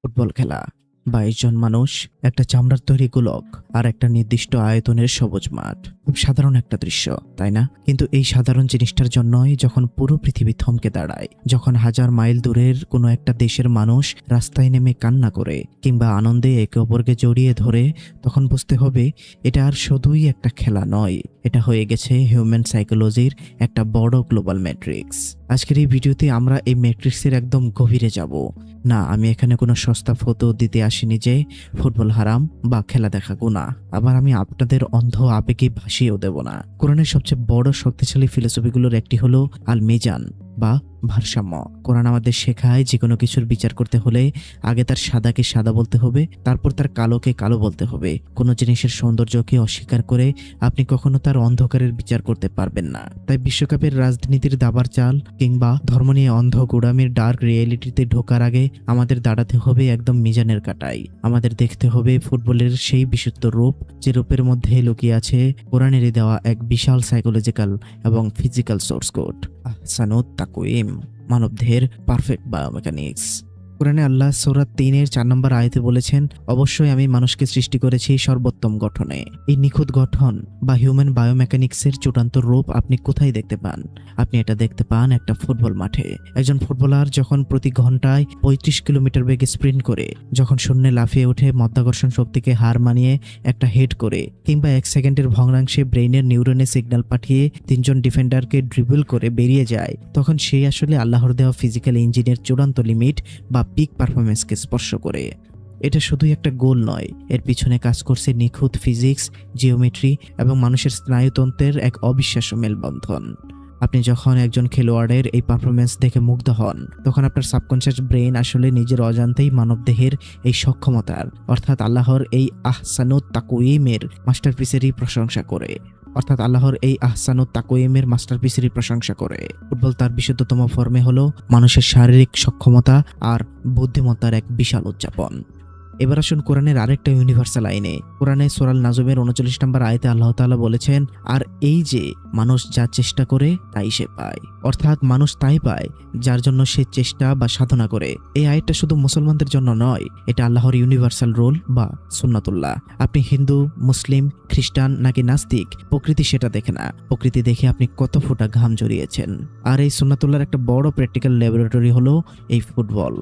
Football খেলা ২২ জন মানুষ, একটা চামড়ার তৈরি গোলক আর একটা নির্দিষ্ট আয়তনের সবুজ মাঠ। খুব সাধারণ একটা দৃশ্য, তাই না? কিন্তু এই সাধারণ জিনিসটার জন্যই যখন পুরো পৃথিবী থমকে দাঁড়ায়, যখন হাজার মাইল দূরের কোনো একটা দেশের মানুষ রাস্তায় নেমে কান্না করে কিংবা আনন্দে একে অপরকে জড়িয়ে ধরে, তখন বুঝতে হবে এটা আর শুধুই একটা খেলা নয়, এটা হয়ে গেছে হিউম্যান সাইকোলজির একটা বড় গ্লোবাল ম্যাট্রিক্স। আজকের এই ভিডিওতে আমরা এই ম্যাট্রিক্সের একদম গভীরে যাব। না, আমি এখানে কোনো সস্তা ফটো দিতে আসিনি যে ফুটবল হারাম বা খেলা দেখা গুনাহ। আবার আমি আপনাদের অন্ধ আবেগে ভাসিয়েও দেব না। কোরআনের সবচেয়ে বড় শক্তিশালী ফিলোসফিগুলোর একটি হলো আল মিজান বা ভারসাম্য। কোরআন আমাদের শেখায় যে কোনো কিছুর বিচার করতে হলে আগে তার সাদাকে সাদা বলতে হবে, তারপর তার কালোকে কালো বলতে হবে। কোনো জিনিসের সৌন্দর্যকে অস্বীকার করে আপনি কখনো তার অন্ধকারের বিচার করতে পারবেন না। তাই বিশ্বকাপের রাজনীতির দাবার চাল কিংবা ধর্ম নিয়ে অন্ধ গোড়ামির ডার্ক রিয়েলিটিতে ঢোকার আগে আমাদের দাঁড়াতে হবে একদম মিজানের কাটায়। আমাদের দেখতে হবে ফুটবলের সেই বিশুদ্ধ রূপ, যে রূপের মধ্যে লুকিয়ে আছে কোরআনের দেওয়া এক বিশাল সাইকোলজিক্যাল এবং ফিজিক্যাল সোর্স কোড, আহসানুত তাকওয়িম, মানবদেহের পারফেক্ট বায়োমেকানিক্স। কোরআনে আল্লাহ সূরা ৩-এর ৪ নম্বর আয়াতে বলেছেন, অবশ্যই আমি মানুষকে সৃষ্টি করেছি সর্বোত্তম গঠনে। এই নিখুঁত গঠন বা হিউম্যান বায়োমেকানিক্সের চূড়ান্ত রূপ আপনি কোথায় দেখতে পান? আপনি এটা দেখতে পান একটা ফুটবল মাঠে। একজন ফুটবলার যখন প্রতি ঘন্টায় ৩৫ কিলোমিটার বেগে স্প্রিন্ট করে, যখন শূন্যে লাফিয়ে উঠে মাধ্যাকর্ষণ শক্তিকে হার মানিয়ে একটা হেড করে, কিংবা ১ সেকেন্ডের ভগ্নাংশে ব্রেইনের নিউরনে সিগন্যাল পাঠিয়ে ৩ জন ডিফেন্ডারকে ড্রিবল করে বেরিয়ে যায়, তখন সেই আসলে আল্লাহর দেওয়া ফিজিক্যাল ইঞ্জিনের চূড়ান্ত লিমিট বা পিক পারফরমেন্সকে স্পর্শ করে। এটা শুধুই একটা গোল নয়, এর পিছনে কাজ করছে নিখুঁত ফিজিক্স, জিওমেট্রি এবং মানুষের স্নায়ুতন্ত্রের এক অবিশ্বাস্য মেলবন্ধন। আপনি যখন একজন খেলোয়াড়ের এই পারফরমেন্স দেখে মুগ্ধ হন, তখন আপনার সাবকনশিয়াস ব্রেইন আসলে নিজের অজান্তেই মানবদেহের এই সক্ষমতার, অর্থাৎ আল্লাহর এই আহসানুত তাকওয়িমের মাস্টারপিসেরই প্রশংসা করে। ফুটবল তার বিশুদ্ধতম ফর্মে হলো মানুষের শারীরিক সক্ষমতা আর বুদ্ধিমত্তার এক বিশাল উদযাপন। এবার আসুন কোরআনের আরেকটা ইউনিভার্সাল আইনে। কোরআনে সূরা নাজমের ৩৯ নম্বর আয়াতে আল্লাহ তাআলা বলেছেন, আর এই যে মানুষ যা চেষ্টা করে তাই সে পায়। অর্থাৎ মানুষ তাই পায় যার জন্য সে চেষ্টা বা সাধনা করে। এই আয়াতটা শুধু মুসলমানদের জন্য নয়, এটা আল্লাহর ইউনিভার্সাল রুল বা সুন্নাতুল্লাহ। আপনি হিন্দু, মুসলিম, খ্রিস্টান নাকি নাস্তিক, প্রকৃতি সেটা দেখে না। প্রকৃতি দেখে আপনি কত ফোঁটা ঘাম জড়িয়েছেন। আর এই সুন্নাতুল্লাহর একটা বড় প্র্যাকটিক্যাল ল্যাবরেটরি হলো এই ফুটবল।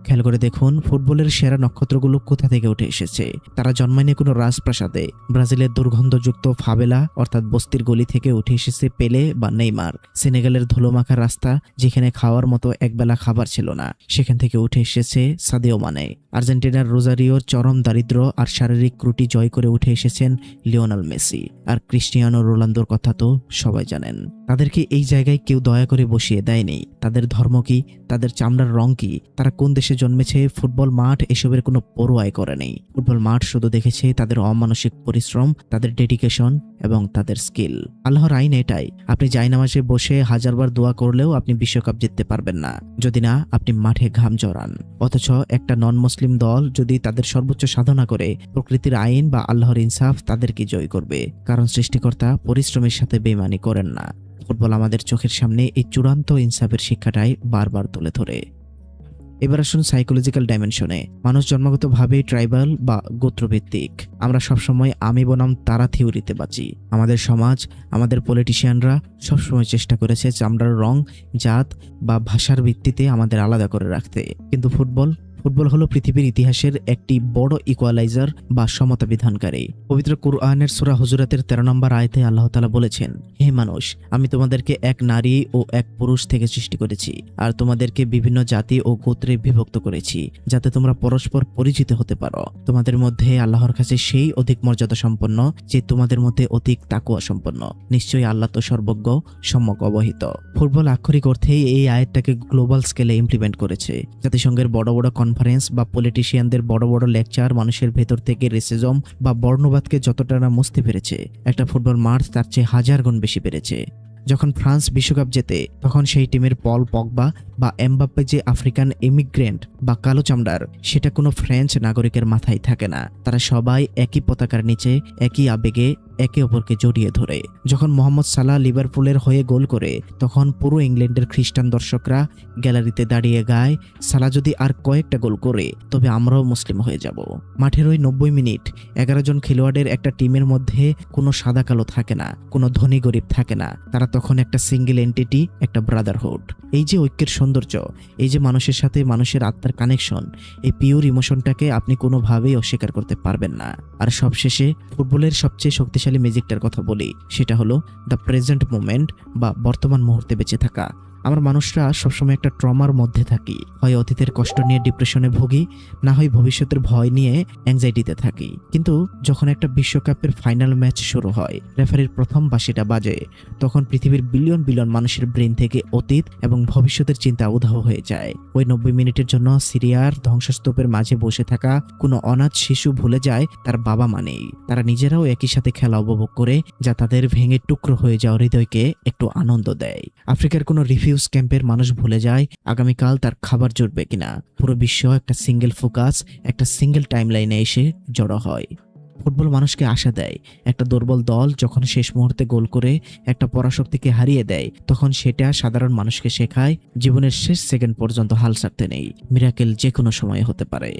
খেয়াল করে দেখুন, ফুটবলের সেরা নক্ষত্রগুলো কোথা থেকে উঠে এসেছে। তারা জন্মায়নি কোনো রাজপ্রাসাদে। ব্রাজিলের দুর্গন্ধযুক্ত ফাভেলা অর্থাৎ বস্তির গলি থেকে উঠে এসেছে পেলে বা নেইমার। সেনেগালের ধুলোমাখা রাস্তা, যেখানে খাওয়ার মতো একবেলা খাবার ছিল না, সেখান থেকে উঠে এসেছে সাদিও মানে। আর্জেন্টিনার রোজারিওর চরম দারিদ্র্য আর শারীরিক ত্রুটি জয় করে উঠে এসেছেন লিওনেল মেসি। আর ক্রিস্টিয়ানো রোনালদোর কথা তো সবাই জানেন। তাদেরকে এই জায়গায় কেউ দয়া করে বসিয়ে দেয়নি। তাদের ধর্ম কি, তাদের চামড়ার রং কি, তারা কোন দেশে জন্মেছে, ফুটবল মাঠ এসবের কোনো পরোয়াই করে নেই। ফুটবল মাঠ শুধু দেখেছে তাদের অমানসিক পরিশ্রম, তাদের ডেডিকেশন এবং তাদের স্কিল। আল্লাহর আইন এটাই, আপনি জায়নামাজে বসে হাজারবার দোয়া করলেও আপনি বিশ্বকাপ জিততে পারবেন না যদি না আপনি মাঠে ঘাম জড়ান। অথচ একটা নন মুসলিম দল যদি তাদের সর্বোচ্চ সাধনা করে, প্রকৃতির আইন বা আল্লাহর ইনসাফ তাদেরকে জয় করবে, কারণ সৃষ্টিকর্তা পরিশ্রমের সাথে বেইমানি করেন না। ফুটবল আমাদের চোখের সামনে এই চূড়ান্ত ইনসাফের শিক্ষাটাই বারবার তুলে ধরে। এবার আসুন সাইকোলজিক্যাল ডাইমেনশনে। মানুষ জন্মগতভাবেই ট্রাইবাল বা গোত্রভিত্তিক। আমরা সবসময় আমি বনাম তারা থিওরিতে বাঁচি। আমাদের সমাজ, আমাদের পলিটিশিয়ানরা সবসময় চেষ্টা করেছে চামড়ার রং, জাত বা ভাষার ভিত্তিতে আমাদের আলাদা করে রাখতে। কিন্তু ফুটবল হলো পৃথিবীর ইতিহাসের একটি বড় ইকুয়ালাইজার বা সমতা বিধানকারী। পবিত্র কুরআনের সূরা হুজুরাতের ১৩ নম্বর আয়াতে আল্লাহ তাআলা বলেছেন, হে মানুষ, আমি তোমাদেরকে এক নারী ও এক পুরুষ থেকে সৃষ্টি করেছি আর তোমাদেরকে বিভিন্ন জাতি ও গোত্রে বিভক্ত করেছি, যাতে তোমরা পরস্পর পরিচিত হতে পারো। তোমাদের মধ্যে আল্লাহর কাছে সেই অধিক মর্যাদা সম্পন্ন যে তোমাদের মধ্যে অধিক তাকওয়া সম্পন্ন। নিশ্চয়ই আল্লাহ তো সর্বজ্ঞ, সম্যক অবহিত। ফুটবল আক্ষরিক অর্থেই এই আয়াতটাকে গ্লোবাল স্কেলে ইমপ্লিমেন্ট করেছে। জাতিসংঘের বড় বড় কনফারেন্স বা পলিটিশিয়ানদের বড় বড় লেকচার মানুষের ভেতর থেকে রেসিজম বা বর্ণবাদকে যতটা না মুছতে পেরেছে, একটা ফুটবল মাঠ তার চেয়ে ১০০০ গুণ বেশি পেরেছে। যখন ফ্রান্স বিশ্বকাপ জেতে, তখন সেই টিমের পল পগবা বা এমবাপ্পে যে আফ্রিকান ইমিগ্রেন্ট বা কালো চামড়ার, সেটা কোনো ফ্রেঞ্চ নাগরিকের মাথায় থাকে না। তারা সবাই একই পতাকার নিচে একই আবেগে একে অপরকে জড়িয়ে ধরে। যখন মোহাম্মদ সালাহ লিভারপুলের হয়ে গোল করে, তখন পুরো ইংল্যান্ডের খ্রিস্টান দর্শকরা গ্যালারিতে দাঁড়িয়ে গায়, সালাহ যদি আর কয়েকটা গোল করে তবে আমরাও মুসলিম হয়ে যাব। মাঠের ওই 90 মিনিট 11 জন খেলোয়াড়ের একটা টিমের মধ্যে কোনো সাদা কালো থাকে না, কোনো ধনী গরিব থাকে না। তারা তখন একটা সিঙ্গেল এন্টিটি, একটা ব্রাদারহুড। এই যে ঐক্যের সৌন্দর্য, এই যে মানুষের সাথে মানুষের আত্মার কানেকশন, এই পিওর ইমোশনটাকে আপনি কোনোভাবেই অস্বীকার করতে পারবেন না। আর সবশেষে ফুটবলের সবচেয়ে শক্তিশালী ম্যাজিকটার কথা বলি, সেটা হলো দ্য প্রেজেন্ট মোমেন্ট বা বর্তমান মুহূর্তে বেঁচে থাকা। আমরা মানুষরা সবসময় একটা ট্রমার মধ্যে থাকি, হয় অতীতের কষ্ট নিয়ে ডিপ্রেশনে ভুগি, না হয় ভবিষ্যতের ভয় নিয়ে অ্যাংজাইটিতে থাকি। কিন্তু যখন একটা বিশ্বকাপের ফাইনাল ম্যাচ শুরু হয়, রেফারির প্রথম বাঁশিটা বাজে, তখন পৃথিবীর বিলিয়ন বিলিয়ন মানুষের ব্রেন থেকে অতীত এবং ভবিষ্যতের চিন্তা উধাও হয়ে যায়। ওই 90 মিনিটের জন্য সিরিয়ার ধ্বংসস্তূপের মাঝে বসে থাকা কোনো অনাথ শিশু ভুলে যায় তার বাবা মানেই। তারা নিজেরাও একই সাথে খেলা উপভোগ করে, যা তাদের ভেঙে টুকরো হয়ে যাওয়া হৃদয়কে একটু আনন্দ দেয়। আফ্রিকার কোনো রিফিউজ ক্যাম্পের মানুষ ভুলে যায় আগামীকাল তার খাবার জুটবে কিনা। পুরো বিশ্ব একটা সিঙ্গেল ফোকাস, একটা সিঙ্গেল টাইমলাইনে এসে জড়ো হয়। ফুটবল মানুষকে আশা দেয়। একটা দুর্বল দল যখন শেষ মুহূর্তে গোল করে একটা পরাশক্তিকে হারিয়ে দেয়, তখন সেটা সাধারণ মানুষকে শেখায় জীবনের শেষ সেকেন্ড পর্যন্ত হাল ছাড়তে নেই। মিরাকেল যে কোনো সময় হতে পারে।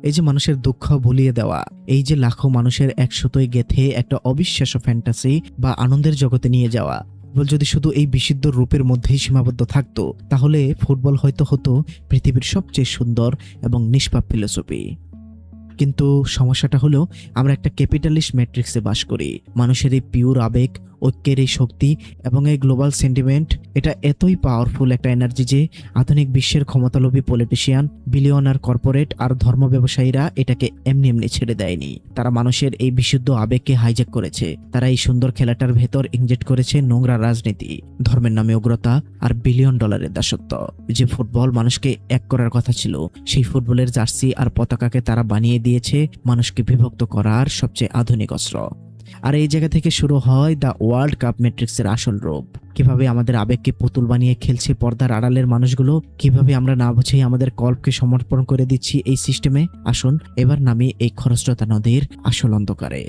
এই যে মানুষের দুঃখ ভুলিয়ে দেওয়া, এই যে লাখো মানুষের একসাথে গেথে একটা অবিশ্বাস্য ফ্যান্টাসি বা আনন্দের জগতে নিয়ে যাওয়া, ফুটবল যদি শুধু এই বিশুদ্ধ রূপের মধ্যেই সীমাবদ্ধ থাকতো, তাহলে ফুটবল হয়তো হতো পৃথিবীর সবচেয়ে সুন্দর এবং নিষ্পাপ ফিলোসফি। কিন্তু সমস্যাটা হলো, আমরা একটা ক্যাপিটালিস্ট ম্যাট্রিক্সে বাস করি। মানুষের এই পিওর আবেগ, ঐক্যের এই শক্তি এবং এই গ্লোবাল সেন্টিমেন্ট, এটা এতই পাওয়ারফুল একটা এনার্জি যে আধুনিক বিশ্বের ক্ষমতালোভী পলিটিশিয়ান, বিলিয়নার, কর্পোরেট আর ধর্ম ব্যবসায়ীরা এটাকে এমনি এমনি ছেড়ে দেয়নি। তারা মানুষের এই বিশুদ্ধ আবেগকে হাইজ্যাক করেছে। তারা এই সুন্দর খেলাটার ভেতর ইনজেক্ট করেছে নোংরা রাজনীতি, ধর্মের নামে উগ্রতা আর বিলিয়ন ডলারের দাসত্ব। যে ফুটবল মানুষকে এক করার কথা ছিল, সেই ফুটবলের জার্সি আর পতাকাকে তারা বানিয়ে দিয়েছে মানুষকে বিভক্ত করার সবচেয়ে আধুনিক অস্ত্র। আর এই জায়গা থেকে শুরু হয় দ্য ওয়ার্ল্ড কাপ ম্যাট্রিক্সের আসল রূপ। কিভাবে আমাদের আবেগকে পুতুল বানিয়ে খেলছে পর্দার আড়ালের মানুষগুলো, কিভাবে আমরা না বুঝেই আমাদের কল্পকে সমর্পণ করে দিচ্ছি এই সিস্টেমে। আসুন এবার নামি এই খরস্রোতা নদীর আসল অন্ধকারে।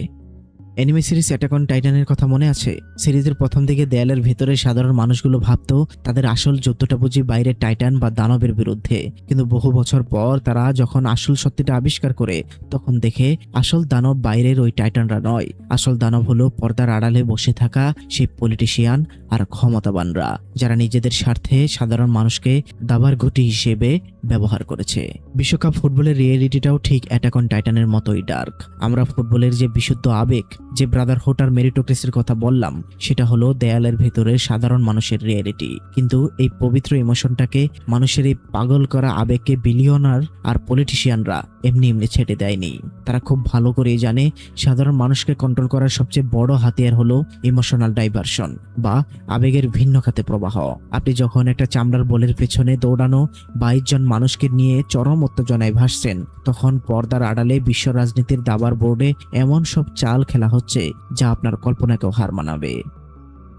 অ্যানিমে সিরিজ অ্যাটাক অন টাইটানের কথা মনে আছে? সিরিজের প্রথম দিকে দেয়ালের ভেতরে সাধারণ মানুষগুলো ভাবতো তাদের আসল যুদ্ধটা বুঝি বাইরে টাইটান বা দানবের বিরুদ্ধে। কিন্তু বহু বছর পর তারা যখন আসল সত্যিটা আবিষ্কার করে, তখন দেখে আসল দানব বাইরের ওই টাইটানরা নয়। আসল দানব হলো পর্দার আড়ালে বসে থাকা সেই পলিটিশিয়ান আর ক্ষমতাবানরা, যারা নিজেদের স্বার্থে সাধারণ মানুষকে দাবার ঘুঁটি হিসেবে ব্যবহার করেছে। বিশ্বকাপ ফুটবলের রিয়েলিটিটাও ঠিক অ্যাটাক অন টাইটানের মতোই ডার্ক। আমরা ফুটবলের যে বিশুদ্ধ আবেগ, যে ব্রাদারহুড আর মেরিটোক্রেসির কথা বললাম, সেটা হলো দেয়ালের ভেতরে সাধারণ মানুষের রিয়েলিটি। কিন্তু এই পবিত্র ইমোশনটাকে, মানুষের এই পাগল করা আবেগকে বিলিয়নার আর পলিটিশিয়ানরা এমনি এমনি ছেড়ে দেয়নি। তারা খুব ভালো করেই জানে সাধারণ মানুষকে কন্ট্রোল করার সবচেয়ে বড় হাতিয়ার হলো ইমোশনাল ডাইভারশন বা আবেগের ভিন্ন খাতে প্রবাহ। আপনি যখন একটা চামড়ার বলের পেছনে দৌড়ানো 22 জন মানুষকে নিয়ে চরম উত্তেজনায় ভাসছেন, তখন পর্দার আড়ালে বিশ্ব রাজনীতির দাবার বোর্ডে এমন সব চাল খেলা হচ্ছে যা আপনার কল্পনাকেও হার মানাবে।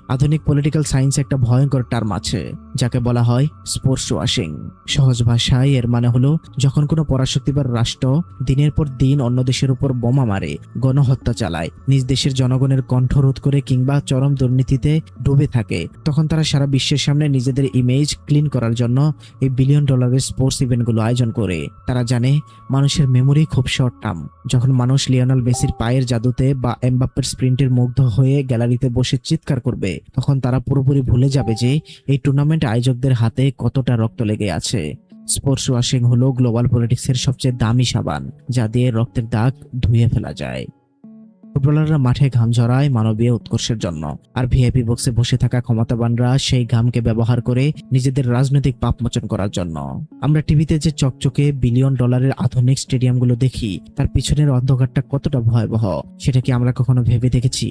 আধুনিক পলিটিক্যাল সায়েন্স একটা ভয়ঙ্কর টার্ম আছে যাকে বলা হয় স্পোর্টস ওয়াশিং। সহজ ভাষায় এর মানে হলো, যখন কোনো পরাশক্তিবার রাষ্ট্র দিনের পর দিন অন্য দেশের উপর বোমা মারে, গণহত্যা চালায়, নিজ দেশের জনগণের কণ্ঠ রোধ করে কিংবা চরম দুর্নীতিতে ডুবে থাকে, তখন তারা সারা বিশ্বের সামনে নিজেদের ইমেজ ক্লিন করার জন্য এই বিলিয়ন ডলারের স্পোর্টস ইভেন্টগুলো আয়োজন করে। তারা জানে মানুষের মেমোরি খুব শর্ট টার্ম। যখন মানুষ লিওনেল মেসির পায়ের জাদুতে বা এমবাপ্পের স্প্রিন্টের মুগ্ধ হয়ে গ্যালারিতে বসে চিৎকার করবে, তখন তারা পুরোপুরি ভুলে যাবে যে এই টুর্নামেন্ট আয়োজকদের হাতে কতটা রক্ত লেগে আছে। স্পোর্টস ওয়াশিং হলো গ্লোবাল পলিটিক্সের সবচেয়ে দামি সাবান, যা দিয়ে রক্তের দাগ ধুয়ে ফেলা যায়। ফুটবলাররা মাঠে ঘাম ঝরায় মানবীয় উৎকর্ষের জন্য, আর ভিআইপি বক্সে বসে থাকা ক্ষমতাবানরা সেই ঘামকে ব্যবহার করে নিজেদের রাজনৈতিক পাপ মোচন করার জন্য। আমরা টিভিতে যে চকচকে বিলিয়ন ডলারের আধুনিক স্টেডিয়ামগুলো দেখি, তার পিছনের অন্ধকারটা কতটা ভয়াবহ সেটা কি আমরা কখনো ভেবে দেখেছি?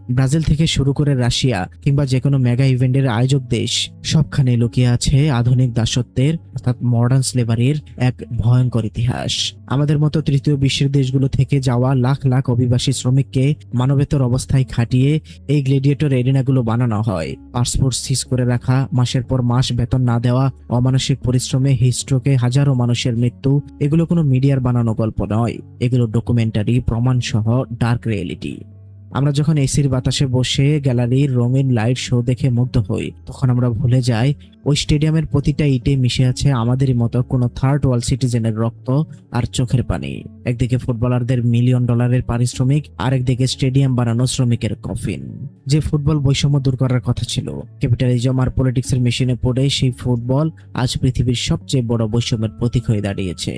ব্রাজিল থেকে শুরু করে রাশিয়া কিংবা যে কোনো মেগা ইভেন্টের আয়োজক দেশ, সবখানে লুকিয়ে আছে আধুনিক দাসত্বের অর্থাৎ মডার্ন স্লেভারির এক ভয়ঙ্কর ইতিহাস। আমাদের মতো তৃতীয় বিশ্বের দেশগুলো থেকে যাওয়া লাখ লাখ অভিবাসী শ্রমিককে মানবেতর অবস্থায় খাটিয়ে এই গ্লেডিয়েটর এরিনাগুলো বানানো হয়। পাসপোর্ট সিজ করে রাখা, মাসের পর মাস বেতন না দেওয়া, অমানসিক পরিশ্রমে হিটস্ট্রোকে হাজারো মানুষের মৃত্যু, এগুলো কোনো মিডিয়ার বানানো গল্প নয়, এগুলো ডকুমেন্টারি প্রমাণ সহ ডার্ক রিয়েলিটি। আমরা যখন এসির বাতাসে বসে গ্যালারির রঙিন লাইট শো দেখে মুগ্ধ হই, তখন আমরা ভুলে যাই ওই স্টেডিয়ামের প্রতিটা ইটে মিশে আছে আমাদেরই মতো কোনো থার্ড ওয়ার্ল্ড সিটিজেনের রক্ত আর চোখের পানি। একদিকে ফুটবলারদের মিলিয়ন ডলারের পারিশ্রমিক, আরেকদিকে স্টেডিয়াম বানানো শ্রমিকের কফিন। যে ফুটবল বৈষম্য দূর করার কথা ছিল, ক্যাপিটালিজম আর পলিটিক্সের মেশিনে পড়ে সেই ফুটবল আজ পৃথিবীর সবচেয়ে বড় বৈষম্যের প্রতীক হয়ে দাঁড়িয়েছে।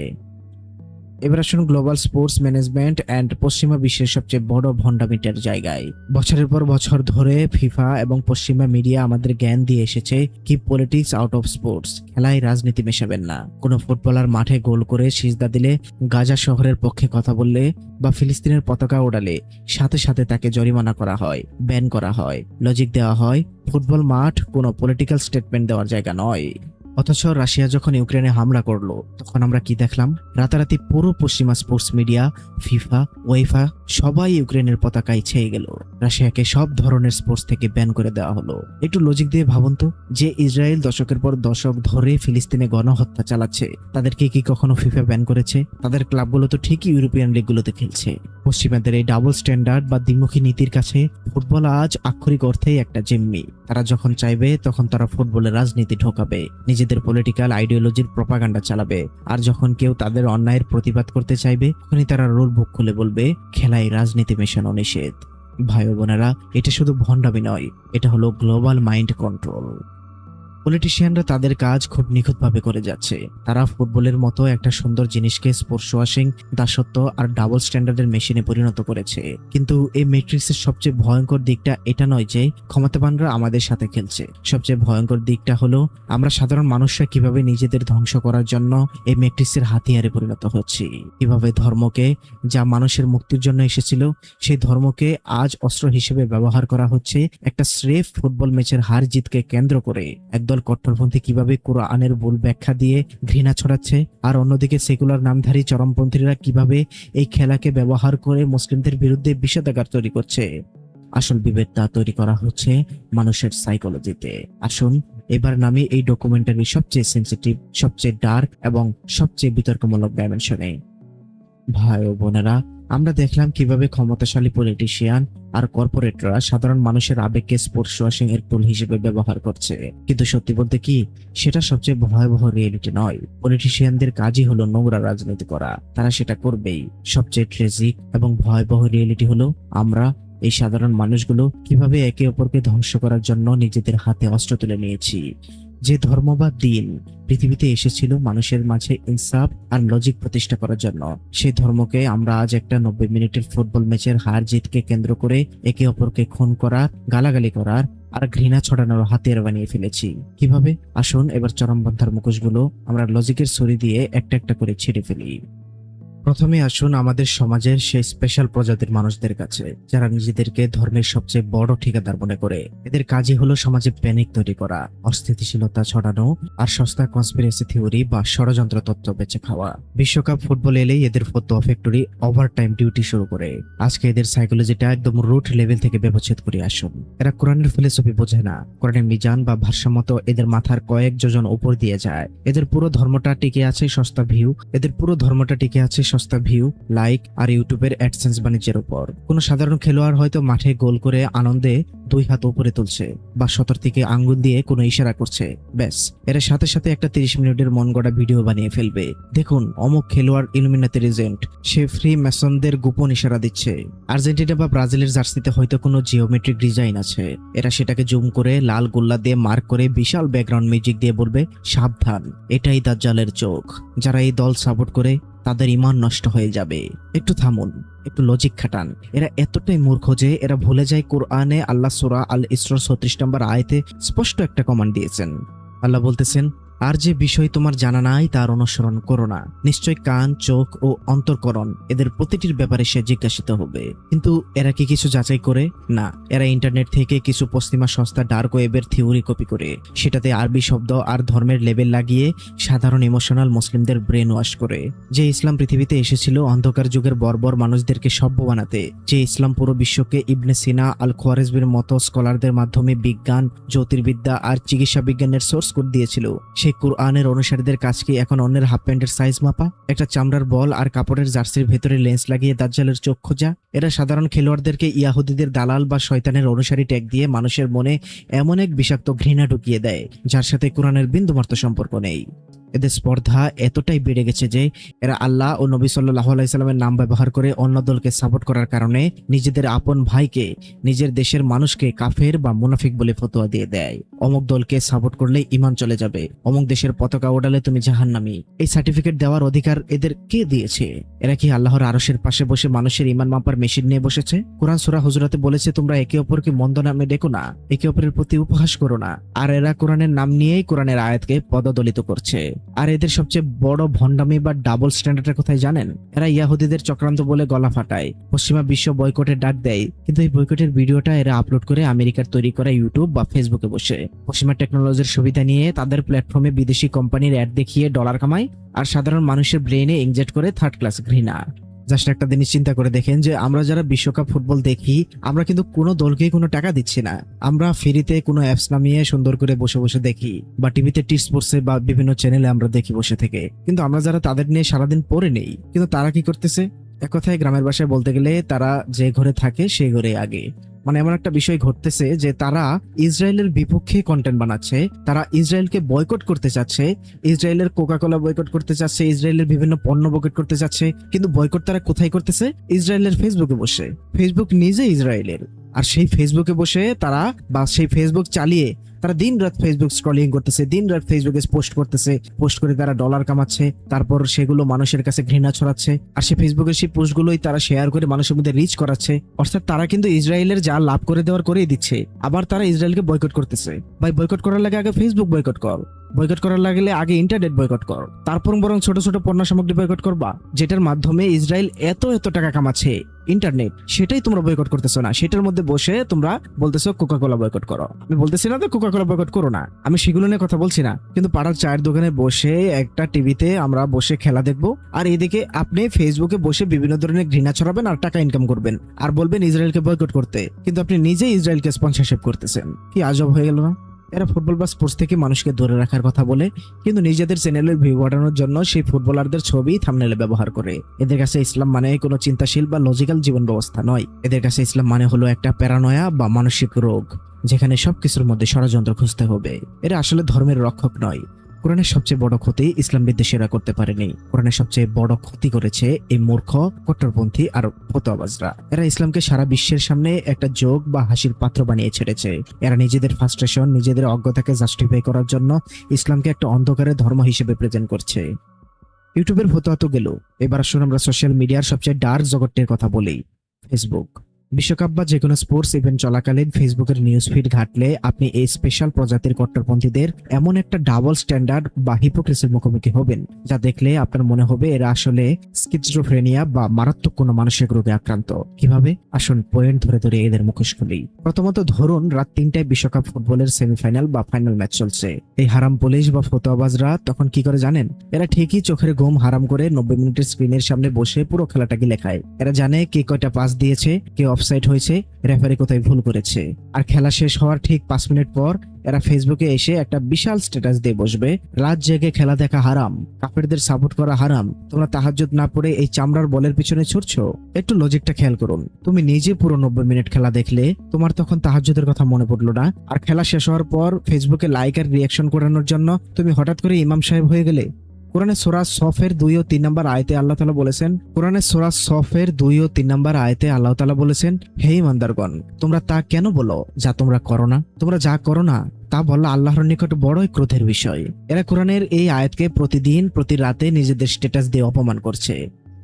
এবার আসুন গ্লোবাল স্পোর্টস ম্যানেজমেন্ট অ্যান্ড পশ্চিমা বিশ্বের সবচেয়ে বড় ভণ্ডামিটার জায়গায়। বছরের পর বছর ধরে ফিফা এবং পশ্চিমা মিডিয়া আমাদের জ্ঞান দিয়ে এসেছে কি পলিটিক্স আউট অফ স্পোর্টস, খেলায় রাজনীতি মেশাবেন না। কোনো ফুটবলার মাঠে গোল করে সিজদা দিলে, গাজা শহরের পক্ষে কথা বললে বা ফিলিস্তিনের পতাকা ওড়ালে সাথে সাথে তাকে জরিমানা করা হয়, ব্যান করা হয়, লজিক দেওয়া হয়। ফুটবল মাঠ কোনো পলিটিক্যাল স্টেটমেন্ট দেওয়ার জায়গা নয়। অথচ রাশিয়া যখন ইউক্রেনে হামলা করলো, তখন আমরা কি দেখলাম? রাতারাতি পুরো পশ্চিমা স্পোর্টস মিডিয়া, ফিফা, ওয়েফা সবাই ইউক্রেনের পতাকায় ছেয়ে গেল। রাশিয়াকে সব ধরনের স্পোর্টস থেকে ব্যান করে দেওয়া হলো। একটু লজিক দিয়ে ভাবুন তো, যে ইসরায়েল দশকের পর দশক ধরে ফিলিস্তিনে গণহত্যা চালাচ্ছে, তাদেরকে কি কখনো ফিফা ব্যান করেছে? তাদের ক্লাবগুলো তো ঠিকই ইউরোপিয়ান লিগগুলোতে খেলছে। পশ্চিমাদের এই ডাবল স্ট্যান্ডার্ড বা দ্বিমুখী নীতির কাছে ফুটবল আজ আক্ষরিক অর্থেই একটা জিম্মি। তারা যখন চাইবে তখন তারা ফুটবলের রাজনীতি ঢোকাবে, নিজেদের পলিটিক্যাল আইডিওলজির প্রপাগান্ডা চালাবে। আর যখন কেউ তাদের অন্যায়ের প্রতিবাদ করতে চাইবে, তখনই তারা রুল বুক খুলে বলবে খেলায় রাজনীতি মেশানো নিষেধ। ভাই ও বোনেরা, এটা শুধু ভণ্ডামি নয়, এটা হলো গ্লোবাল মাইন্ড কন্ট্রোল। পলিটিশিয়ানরা তাদের কাজ খুব নিখুঁতভাবে করে যাচ্ছে। তারা ফুটবলের মতো একটা সুন্দর জিনিসকে স্পোর্টস ওয়াশিং, দাসত্ব আর ডাবল স্ট্যান্ডার্ডের মেশিনে পরিণত করেছে। কিন্তু এই ম্যাট্রিক্সের সবচেয়ে ভয়ঙ্কর দিকটা এটা নয় যে ক্ষমতাবানরা আমাদের সাথে খেলছে। সবচেয়ে ভয়ঙ্কর দিকটা হলো আমরা সাধারণ মানুষরা কিভাবে নিজেদের ধ্বংস করার জন্য এই ম্যাট্রিক্সের হাতিয়ারে পরিণত হচ্ছি। কিভাবে ধর্মকে, যা মানুষের মুক্তির জন্য এসেছিল, সেই ধর্মকে আজ অস্ত্র হিসেবে ব্যবহার করা হচ্ছে একটা স্রেফ ফুটবল ম্যাচের হার জিতকে কেন্দ্র করে। একদল কট্টরপন্থী কিভাবে কোরআনের ভুল ব্যাখ্যা দিয়ে ঘৃণা ছড়াচ্ছে, আর অন্যদিকে সেকুলার নামধারী চরমপন্থীরা কিভাবে এই খেলাকে ব্যবহার করে মুসলিমদের বিরুদ্ধে বিষাদাগার তৈরি করছে। আসল বিভেদটা তৈরি করা হচ্ছে মানুষের সাইকোলজিতে। আসুন এবার নামি এই ডকুমেন্টারি সবচেয়ে সেন্সিটিভ, সবচেয়ে ডার্ক এবং সবচেয়ে বিতর্কমূলক ডাইমেনশনে। ভাই ও বোনেরা, আমরা দেখলাম কিভাবে ক্ষমতাশালী পলিটিশিয়ান আর কর্পোরেটরা সাধারণ মানুষের আবেগকে স্পোর্টস ওয়াশিং এর টুল হিসেবে ব্যবহার করছে। কিন্তু সত্যি বলতে কি, সেটা সবচেয়ে ভয়াবহ রিয়েলিটি নয়। পলিটিশিয়ানদের কাজই হলো নোংরা রাজনীতি করা, তারা সেটা করবেই। সবচেয়ে ট্রেজিক এবং ভয়াবহ রিয়েলিটি হলো আমরা এই সাধারণ মানুষগুলো কিভাবে একে অপরকে ধ্বংস করার জন্য নিজেদের হাতে অস্ত্র তুলে নিয়েছি। যে ধর্ম বা দিন পৃথিবীতে এসেছিল মানুষের মাঝে ইনসাফ আর লজিক প্রতিষ্ঠা করার জন্য, সেই ধর্মকে আমরা আজ একটা 90 মিনিটের ফুটবল ম্যাচের হার জিতকে কেন্দ্র করে একে অপরকে খুন করার, গালাগালি করার আর ঘৃণা ছড়ানোর হাতিয়ার বানিয়ে ফেলেছি। কিভাবে? আসুন এবার চরমপন্থার মুখোশগুলো আমরা লজিকের ছুরি দিয়ে একটা একটা করে ছিঁড়ে ফেলি। প্রথমে আসুন আমাদের সমাজের সেই স্পেশাল প্রজাতির মানুষদের কাছে, যারা নিজেদেরকে ধর্মের সবচেয়ে বড় ঠিকাদার মনে করে। এদের কাজই হলো সমাজে প্যানিক তৈরি করা, অস্থিতিশীলতা ছড়ানো আর সস্তা কনস্পিরেসি থিওরি বা ষড়যন্ত্র তত্ত্ব বেঁচে খাওয়া। বিশ্বকাপ ফুটবল এলেই এদের ফতোয়া ফ্যাক্টরি ওভারটাইম ডিউটি শুরু করে। আজকে এদের সাইকোলজিটা একদম রুট লেভেল থেকে ব্যবচ্ছেদ করে আসুন। এরা কোরআনের ফিলোসফি বোঝে না, কোরআনের মিজান বা ভারসাম্য এদের মাথার কয়েক যোজন উপর দিয়ে যায়। এদের পুরো ধর্মটা টিকে আছে সস্তা ভিউ, সস্তা ভিউ, লাইক আর ইউটিউবের অ্যাডসেন্স বাণিজ্যের উপর। কোন সাধারণ খেলোয়াড় হয়তো মাঠে গোল করে আনন্দে 2 হাত উপরে তুলছে বা 70 থেকে আঙ্গুল দিয়ে কোনো ইশারা করছে, ব্যাস এর সাথে সাথে একটা 30 মিনিটের মন গড়া ভিডিও বানিয়ে ফেলবে। দেখুন অমুক খেলোয়াড় ইলুমিনাতি এজেন্ট, সে ফ্রি মেসনদের গোপন ইশারা দিচ্ছে। আর্জেন্টিনা বা ব্রাজিলের জার্সিতে হয়তো কোনো জিওমেট্রিক ডিজাইন আছে, এরা সেটাকে জুম করে লাল গোল্লা দিয়ে মার্ক করে বিশাল ব্যাকগ্রাউন্ড মিউজিক দিয়ে বলবে সাবধান, এটাই দাজ্জালের চোখ। যারা এই দল সাপোর্ট করে তাদের ঈমান নষ্ট হয়ে যাবে। একটু থামুন, একটু লজিক খাটান। এরা এতটাই মূর্খ যে এরা ভুলে যায় কোরআনে আল্লাহ সূরা আল ইসরার 36 নম্বর আয়াতে স্পষ্ট একটা কমান্ড দিয়েছেন। আল্লাহ বলতেছেন, আর যে বিষয় তোমার জানা নাই তার অনুসরণ করো না, নিশ্চয় কান, চোখ ও অন্তর্করণ এদের প্রতিটির ব্যাপারে সে জিজ্ঞাসিত হবে। কিন্তু এরা কি কিছু যাচাই করে? না, এরা ইন্টারনেট থেকে কিছু পশ্চিমা সস্তা ডার্ক ওয়েবের থিওরি কপি করে সেটাতে আরবি শব্দ আর ধর্মের লেবেল লাগিয়ে সাধারণ ইমোশনাল মুসলিমদের ব্রেন ওয়াশ করে। যে ইসলাম পৃথিবীতে এসেছিল অন্ধকার যুগের বর্বর মানুষদেরকে সভ্য বানাতে, যে ইসলাম পুরো বিশ্বকে ইবনে সিনা, আল খোয়ারিজমির মতো স্কলারদের মাধ্যমে বিজ্ঞান, জ্যোতির্বিদ্যা আর চিকিৎসা বিজ্ঞানের সোর্স কোড দিয়েছিল, সেই কুরআনের অনুসারীদের কাজ কি এখন অন্যের হাফ প্যান্টের সাইজ মাপা, একটা চামড়ার বল আর কাপড়ের জার্সির ভেতরে লেন্স লাগিয়ে দাজ্জালের চোখ খোঁজা? এরা সাধারণ খেলোয়াড়দেরকে ইয়াহুদীদের দালাল বা শয়তানের অনুসারী ট্যাগ দিয়ে মানুষের মনে এমন এক বিষাক্ত ঘৃণা ঢুকিয়ে দেয় যার সাথে কোরআনের বিন্দুমাত্র সম্পর্ক নেই। এদের স্পর্ধা এতটাই বেড়ে গেছে যে এরা আল্লাহ ও নবী সাল্লাল্লাহু আলাইহি সাল্লামের নাম ব্যবহার করে অন্য দলকে সাপোর্ট করার কারণে নিজেদের আপন ভাইকে, নিজের দেশের মানুষকে কাফের বা মুনাফিক বলে ফতোয়া দিয়ে দেয়। অমুক দলকে সাপোর্ট করলে ঈমান চলে যাবে, অমুক দেশের পতাকা ওড়ালে তুমি জাহান্নামী। এই সার্টিফিকেট দেওয়ার অধিকার এদের কে দিয়েছে? এরা কি আল্লাহর আরশের পাশে বসে মানুষের ঈমান মাপার মেশিন নিয়ে বসেছে? কোরআন সূরা হুজুরাতে বলেছে, তোমরা একে অপরকে মন্দ নামে ডেকো না, একে অপরের প্রতি উপহাস করো না। আর এরা কোরআনের নাম নিয়েই কোরআনের আয়াতকে পদদলিত করছে। আর এদের সবচেয়ে বড় ভণ্ডামি বা ডাবল স্ট্যান্ডার্ডের কথাই জানেন? এরা ইয়াহুদীদের চক্রান্ত বলে গলা ফাটায়, পশ্চিমা বিশ্ব বয়কটের ডাক দেয়, কিন্তু এই বয়কটের ভিডিওটা এরা আপলোড করে আমেরিকার তৈরি করা ইউটিউব বা ফেসবুকে বসে পশ্চিমা টেকনোলজির সুবিধা নিয়ে তাদের প্ল্যাটফর্মে বিদেশি কোম্পানির অ্যাড দেখিয়ে ডলার কামায় আর সাধারণ মানুষের ব্রেনে ইনজেক্ট করে থার্ড ক্লাস ঘৃণা। জাস্ট একটা জিনিস চিন্তা করে দেখেন যে আমরা যারা বিশ্বকাপ ফুটবল দেখি, আমরা কিন্তু কোনো দলকেই কোনো টাকা দিচ্ছি না। আমরা ফ্রিতে কোনো অ্যাপস নামিয়ে সুন্দর করে বসে বসে দেখি, বা টিভিতে টি স্পোর্টসে বা বিভিন্ন চ্যানেলে আমরা দেখি বসে থেকে। কিন্তু আমরা যারা তাদের নিয়ে সারাদিন পড়ে নেই, কিন্তু তারা কি করতেছে? এক কথায় গ্রামের ভাষায় বলতে গেলে তারা যে ঘরে থাকে সেই ঘরে আগে। মানে এমন একটা বিষয় ঘটতেছে যে তারা ইসরায়েলের বিপক্ষে কন্টেন্ট বানাচ্ছে, তারা ইসরায়েলকে বয়কট করতে চাচ্ছে, ইসরায়েলের কোকাকোলা বয়কট করতে চাচ্ছে, ইসরায়েলের বিভিন্ন পণ্য বয়কট করতে চাচ্ছে। কিন্তু বয়কট তারা কোথায় করতেছে? ইসরায়েলের ফেসবুকে বসে। ফেসবুক নিজে ইসরায়েলের, আর সেই ফেসবুকে বসে তারা বা সেই ফেসবুক চালিয়ে তারা দিন রাত ফেসবুক স্ক্রলিং করতেছে, দিন রাত ফেসবুকে পোস্ট করতেছে, পোস্ট করে তারা ডলার কামাচ্ছে, তারপর সেগুলো মানুষের কাছে ঘৃণা ছড়াচ্ছে, আর সেই ফেসবুকের সেই পোস্টগুলোই তারা শেয়ার করে মানুষের মধ্যে রিচ করাচ্ছে। অর্থাৎ তারা কিন্তু ইসরায়েলের যা লাভ করে দেওয়ার করেই দিচ্ছে, আবার তারা ইসরায়েলকে বয়কট করতেছে। ভাই, বয়কট করার লাগে আগে ফেসবুক বয়কট কর, বয়কট করার লাগলে আগে ইন্টারনেট বয়কট কর, তারপর বরং ছোট ছোট পণ্য সামগ্রী বয়কট করবা, যেটার মাধ্যমে ইসরায়েল এত এত টাকা কামাচ্ছে, ইন্টারনেট। সেটাই তোমরা বয়কট করতেছো না। সেটার মধ্যে বসে তোমরা বলতেছো কোকাকোলা বয়কট করো। আমি বলতেছি না তো কোকাকোলা বয়কট করো না, আমি সেগুলো নিয়ে কথা বলছি না। কিন্তু পাড়ার চায়ের দোকানে বসে একটা টিভিতে আমরা বসে খেলা দেখবো, আর এদিকে আপনি ফেসবুকে বসে বিভিন্ন ধরনের ঘৃণা ছড়াবেন আর টাকা ইনকাম করবেন, আর বলবেন ইসরায়েলকে বয়কট করতে, কিন্তু আপনি নিজেই ইসরায়েলকে স্পন্সরশিপ করতেছেন। কি আজব হয়ে গেল না? এরা ফুটবল বা স্পোর্টস থেকে মানুষকে ধরে রাখার কথা বলে, কিন্তু নিজেদের চ্যানেলের ভিউ বাড়ানোর জন্য সেই ফুটবলারদের ছবি থাম্বনেলে ব্যবহার করে। এদের কাছে ইসলাম মানে কোনো চিন্তাশীল বা লজিক্যাল জীবন ব্যবস্থা নয়। এদের কাছে ইসলাম মানে হলো একটা প্যারানয়া বা মানসিক রোগ, যেখানে সবকিছুর মধ্যে ষড়যন্ত্র খুঁজতে হবে। এরা আসলে ধর্মের রক্ষক নয়। কোরআনের সবচেয়ে বড় ক্ষতি ইসলাম বিদ্বেষীরা করতে পারেনি। কোরআনের সবচেয়ে বড় ক্ষতি করেছে এই মূর্খ, কট্টরপন্থী আর ফতোয়াবাজরা। এরা ইসলামকে সারা বিশ্বের সামনে একটা জোক বা হাসির পাত্র বানিয়ে ছেড়েছে। এরা নিজেদের ফ্রাস্ট্রেশন, নিজেদের অজ্ঞতাকে জাস্টিফাই করার জন্য ইসলামকে একটা অন্ধকারের ধর্ম হিসেবে প্রেজেন্ট করছে। ইউটিউবের ফতোয়া তো গেল, এবার আসুন আমরা সোশ্যাল মিডিয়ার সবচেয়ে ডার্ক জগৎটির কথা বলি, ফেসবুক। বিশ্বকাপ বা যে কোনো স্পোর্টস ইভেন্ট চলাকালীন ফেসবুকের নিউজ ফিড ঘাটলে আপনি এই স্পেশাল প্রজাতির কট্টরপন্থীদের এমন একটা ডাবল স্ট্যান্ডার্ড বা হিপোক্রেসির মুখোমুখি হবেন, যা দেখলে আপনার মনে হবে এরা আসলে স্কিজোফ্রেনিয়া বা মারাত্মক কোনো মানসিক রোগে আক্রান্ত। কিভাবে? আসুন পয়েন্ট ধরে ধরে এদের মুখোশ খুলি। প্রথমত ধরুন রাত 3টায় বিশ্বকাপ ফুটবলের সেমিফাইনাল বা ফাইনাল ম্যাচ চলছে। এই হারাম পুলিশ বা ফতোয়াবাজরা তখন কি করে জানেন? এরা ঠিকই চোখের ঘুম হারাম করে 90 মিনিটের স্ক্রিনের সামনে বসে পুরো খেলাটাকে লেখায়। এরা জানে কে কয়টা পাস দিয়েছে, কে অফসাইড হয়েছে, রেফারি কোথায় ভুল করেছে। আর খেলা শেষ হওয়ার ঠিক 5 মিনিট পর এরা ফেসবুকে এসে একটা বিশাল স্ট্যাটাস দিয়ে বসবে, রাত জেগে খেলা দেখা হারাম, কাফেরদের সাপোর্ট করা হারাম, তোমরা তাহাজ্জুদ না পড়ে এই চামড়ার বলের পিছনে ছুটছো। একটু লজিকটা খেয়াল করুন। তুমি নিজে পুরো 90 মিনিট খেলা দেখলে, তোমার তখন তাহাজ্জুদের কথা মনে পড়লো না, আর খেলা শেষ হওয়ার পর ফেসবুকে লাইক আর রিয়াকশন করানোর জন্য তুমি হঠাৎ করে ইমাম সাহেব হয়ে গেলে। কোরআনে সূরা সফের 2 ও 3 নম্বর আয়াতে আল্লাহ তাআলা বলেছেন, কোরআনে সূরা সফের 2 ও 3 নম্বর আয়াতে আল্লাহ তাআলা বলেছেন, হে ঈমানদারগণ, তোমরা তা কেন বলো যা তোমরা করো না? তোমরা যা করো না তা বলা আল্লাহর নিকট বড়ই ক্রোধের বিষয়। এরা কোরআনের এই আয়াতকে প্রতিদিন প্রতি রাতে নিজেদের স্ট্যাটাস দিয়ে অপমান করছে।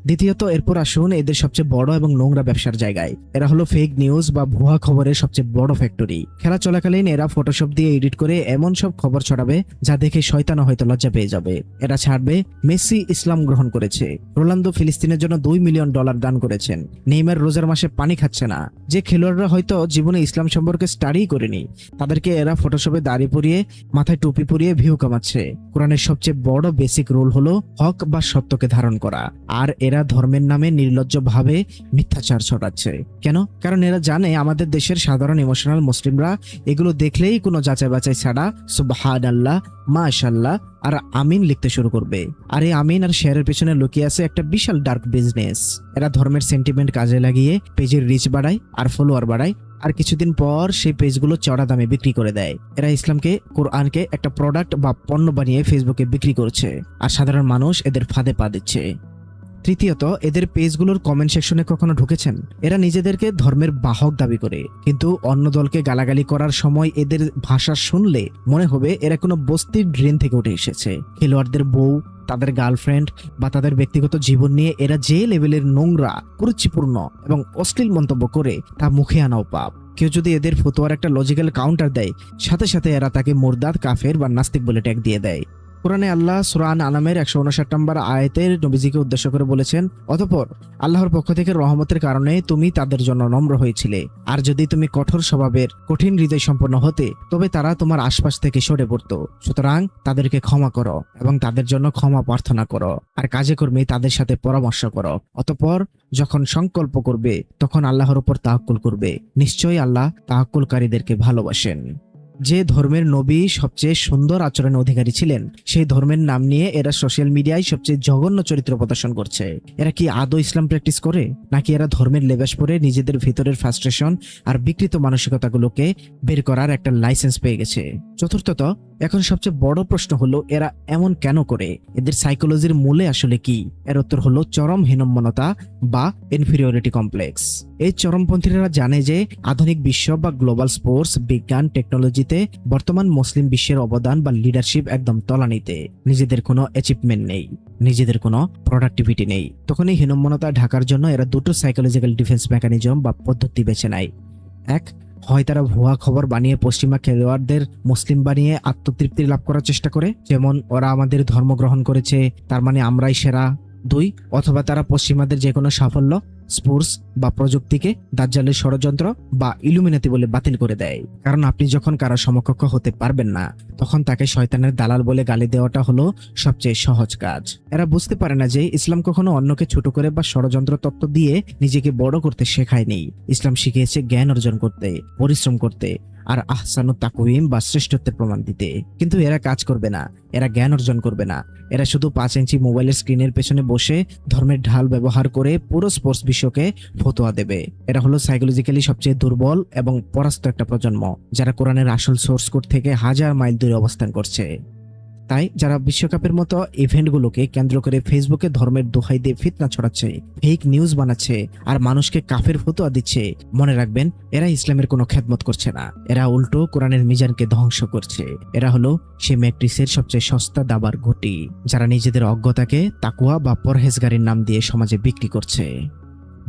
দ্বিতীয়ত, এরপর আসুন এদের সবচেয়ে বড় এবং নোংরা ব্যবসার জায়গায়। এরা হলো ফেক নিউজ বা ভুয়া খবরের সবচেয়ে বড় ফ্যাক্টরি। খেলা চলাকালীন এরা ফটোশপ দিয়ে এডিট করে এমন সব খবর ছড়াবে যা দেখে শয়তানও হয়তো লজ্জা পেয়ে যাবে। এরা ছাড়বে মেসি ইসলাম গ্রহণ করেছে, রোনালদো ফিলিস্তিনের জন্য $2 মিলিয়ন দান করেছেন, নেইমার রোজার মাসে পানি খাচ্ছে না। যে খেলোয়াড়রা হয়তো জীবনে ইসলাম সম্পর্কে স্টাডিই করেনি, তাদেরকে এরা ফটোশপে দাড়ি পরিয়ে মাথায় টুপি পরিয়ে ভিউ কামাচ্ছে। কোরআনের সবচেয়ে বড় বেসিক রুল হলো হক বা সত্যকে ধারণ করা, আর এরা এরা ধর্মের নামে নির্লজ্জভাবে মিথ্যাচার ছড়াচ্ছে। কেন? কারণ এরা জানে আমাদের দেশের সাধারণ ইমোশনাল মুসলিমরা এগুলো দেখলেই কোনো যাচাই বাছাই ছাড়া সুবহানাল্লাহ, মাশাআল্লাহ আর আমিন লিখতে শুরু করবে। আর এই আমিন আর শেয়ারের পেছনে লুকিয়ে আছে একটা বিশাল ডার্ক বিজনেস। এরা ধর্মের সেন্টিমেন্ট কাজে লাগিয়ে পেজের রিচ বাড়ায় আর ফলোয়ার বাড়ায়, আর কিছুদিন পর সেই পেজগুলো চড়া দামে বিক্রি করে দেয়। এরা ইসলামকে, কোরআনকে একটা প্রোডাক্ট বা পণ্য বানিয়ে ফেসবুকে বিক্রি করছে, আর সাধারণ মানুষ এদের ফাঁদে পা দিচ্ছে। তৃতীয়ত, এদের পেজগুলোর কমেন্ট সেকশনে কখনো ঢুকেছেন? এরা নিজেদেরকে ধর্মের বাহক দাবি করে, কিন্তু অন্য দলকে গালাগালি করার সময় এদের ভাষা শুনলে মনে হবে এরা কোনো বস্তির ড্রেন থেকে উঠে এসেছে। খেলোয়াড়দের বউ, তাদের গার্লফ্রেন্ড বা তাদের ব্যক্তিগত জীবন নিয়ে এরা যে লেভেলের নোংরা, কুরুচিপূর্ণ এবং অশ্লীল মন্তব্য করে তা মুখে আনাও পাপ। কেউ যদি এদের ফতোয়ার একটা লজিক্যাল কাউন্টার দেয়, সাথে সাথে এরা তাকে মুরদাদ, কাফের বা নাস্তিক বলে ট্যাগ দিয়ে দেয়। কোরআনে আল্লাহ সূরা আনামের 159 নম্বর আয়াতের নবীজিকে উদ্দেশ্য করে বলেছেন, অতঃপর আল্লাহর পক্ষ থেকে রহমতের কারণে তুমি তাদের জন্য নম্র হয়েছিলে, আর যদি তুমি কঠোর স্বভাবের, কঠিন হৃদয় সম্পন্ন হতে, তবে তারা তোমার আশপাশ থেকে সরে পড়তো। সুতরাং তাদেরকে ক্ষমা করো এবং তাদের জন্য ক্ষমা প্রার্থনা করো, আর কাজে কর্মে তাদের সাথে পরামর্শ করো। অতঃপর যখন সংকল্প করবে তখন আল্লাহর উপর তাওয়াক্কুল করবে, নিশ্চয়ই আল্লাহ তাওয়াক্কুলকারীদেরকে ভালোবাসেন। যে ধর্মের নবী সবচেয়ে সুন্দর আচরণের অধিকারী ছিলেন, সেই ধর্মের নাম নিয়ে এরা সোশ্যাল মিডিয়ায় সবচেয়ে জঘন্য চরিত্র প্রদর্শন করছে। এরা কি আদৌ ইসলাম প্র্যাকটিস করে, নাকি এরা ধর্মের লেবাস পরে নিজেদের ভিতরের ফ্রাস্ট্রেশন আর বিকৃত মানসিকতাগুলোকে বের করার একটা লাইসেন্স পেয়ে গেছে? চতুর্থত, এখন সবচেয়ে বড় প্রশ্ন হলো এরা এমন কেন করে? এদের সাইকোলজির মূলে আসলে কি? এর উত্তর হলো চরম হীনম্মনতা বা ইনফিরিয়রিটি কমপ্লেক্স। এই চরমপন্থীরা জানে যে আধুনিক বিশ্ব বা গ্লোবাল স্পোর্টস, বিজ্ঞান, টেকনোলজিতে বর্তমান মুসলিম বিশ্বের অবদান বা লিডারশিপ একদম তলানিতে। নিজেদের কোনো অ্যাচিভমেন্ট নেই, নিজেদের কোনো প্রোডাক্টিভিটি নেই। তখন এই হীনম্মনতা ঢাকার জন্য এরা দুটো সাইকোলজিক্যাল ডিফেন্স মেকানিজম বা পদ্ধতি বেছে নেয়। এক, হয় তারা ভুয়া খবর বানিয়ে পশ্চিমা খেলোয়াড়দের মুসলিম বানিয়ে আত্মতৃপ্তি লাভ করার চেষ্টা করে, যেমন ওরা আমাদের ধর্ম গ্রহণ করেছে তার মানে আমরাই সেরা। দুই, অথবা তারা পশ্চিমাদের যে কোনো সাফল্য, স্পোর্টস বা প্রযুক্তিকে দাজ্জালের ষড়যন্ত্র বা ইলুমিনাতি বলে বাতিল করে দেয়। কারণ আপনি যখন কারো সমকক্ষ হতে পারবেন না, তখন তাকে শয়তানের দালাল বলে গালি দেওয়াটা হলো সবচেয়ে সহজ কাজ। এরা বুঝতে পারে না যে ইসলাম কখনো অন্যকে ছোট করে বা ষড়যন্ত্র তত্ত্ব দিয়ে নিজেকে বড় করতে শেখায়নি। ইসলাম শিখিয়েছে জ্ঞান অর্জন করতে, পরিশ্রম করতে আর আহসানুত তাকওয়িম বা শ্রেষ্ঠত্বের প্রমাণ দিতে। কিন্তু এরা কাজ করবে না, এরা জ্ঞান অর্জন করবে না। এরা শুধু 5 ইঞ্চি মোবাইলের স্ক্রিনের পেছনে বসে ধর্মের ঢাল ব্যবহার করে পুরো স্পোর্টস বিশ্বকে ফতোয়া দেবে। এরা হলো সাইকোলজিক্যালি সবচেয়ে দুর্বল এবং পরাস্ত একটা প্রজন্ম, যারা কোরআনের আসল সোর্স কোড থেকে হাজার মাইল দূরে অবস্থান করছে। তাই যারা বিশ্বকাপের মতো ইভেন্টগুলোকে কেন্দ্র করে ফেসবুকে ধর্মের দোহাই দিয়ে ফিতনা ছড়াচ্ছে, ফেক নিউজ বানাচ্ছে আর মানুষকে কাফের ফতোয়া দিচ্ছে, মনে রাখবেন এরা ইসলামের কোনো খেদমত করছে না, এরা উল্টো কোরআনের মিজানকে ধ্বংস করছে। এরা হলো সে ম্যাট্রিক্সের সবচেয়ে সস্তা দাবার ঘটি, যারা নিজেদের অজ্ঞতাকে তাকওয়া বা পরহেজগারির নাম দিয়ে সমাজে বিক্রি করছে।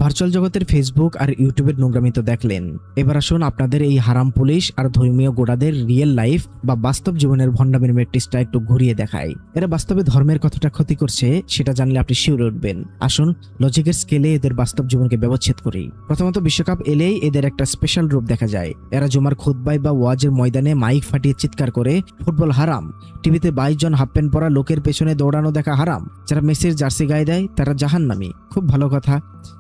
ভার্চুয়াল জগতের ফেসবুক আর ইউটিউবের নোংরামি তো দেখলেন, এবার আসুন আপনাদের এই হারাম পুলিশ আর ধর্মীয় গোড়াদের রিয়েল লাইফ বা বাস্তব জীবনের ভণ্ডামির ম্যাট্রিক্সটা একটু ঘুরিয়ে দেখায়। এরা বাস্তবে ধর্মের কতটা ক্ষতি করছে সেটা জানলে আপনি শিউরে উঠবেন। আসুন লজিকের স্কেলে এদের বাস্তব জীবনকে ব্যবচ্ছেদ করি। প্রথমত, বিশ্বকাপ এলেই এদের একটা স্পেশাল রূপ দেখা যায়। এরা জুমার খুতবায় বা ওয়াজের ময়দানে মাইক ফাটিয়ে চিৎকার করে ফুটবল হারাম, টিভিতে 22 জন হাফ প্যান্ট পরা লোকের পেছনে দৌড়ানো দেখা হারাম, যারা মেসির জার্সি গায়ে দেয় তারা জাহান্নামী। খুব ভালো কথা।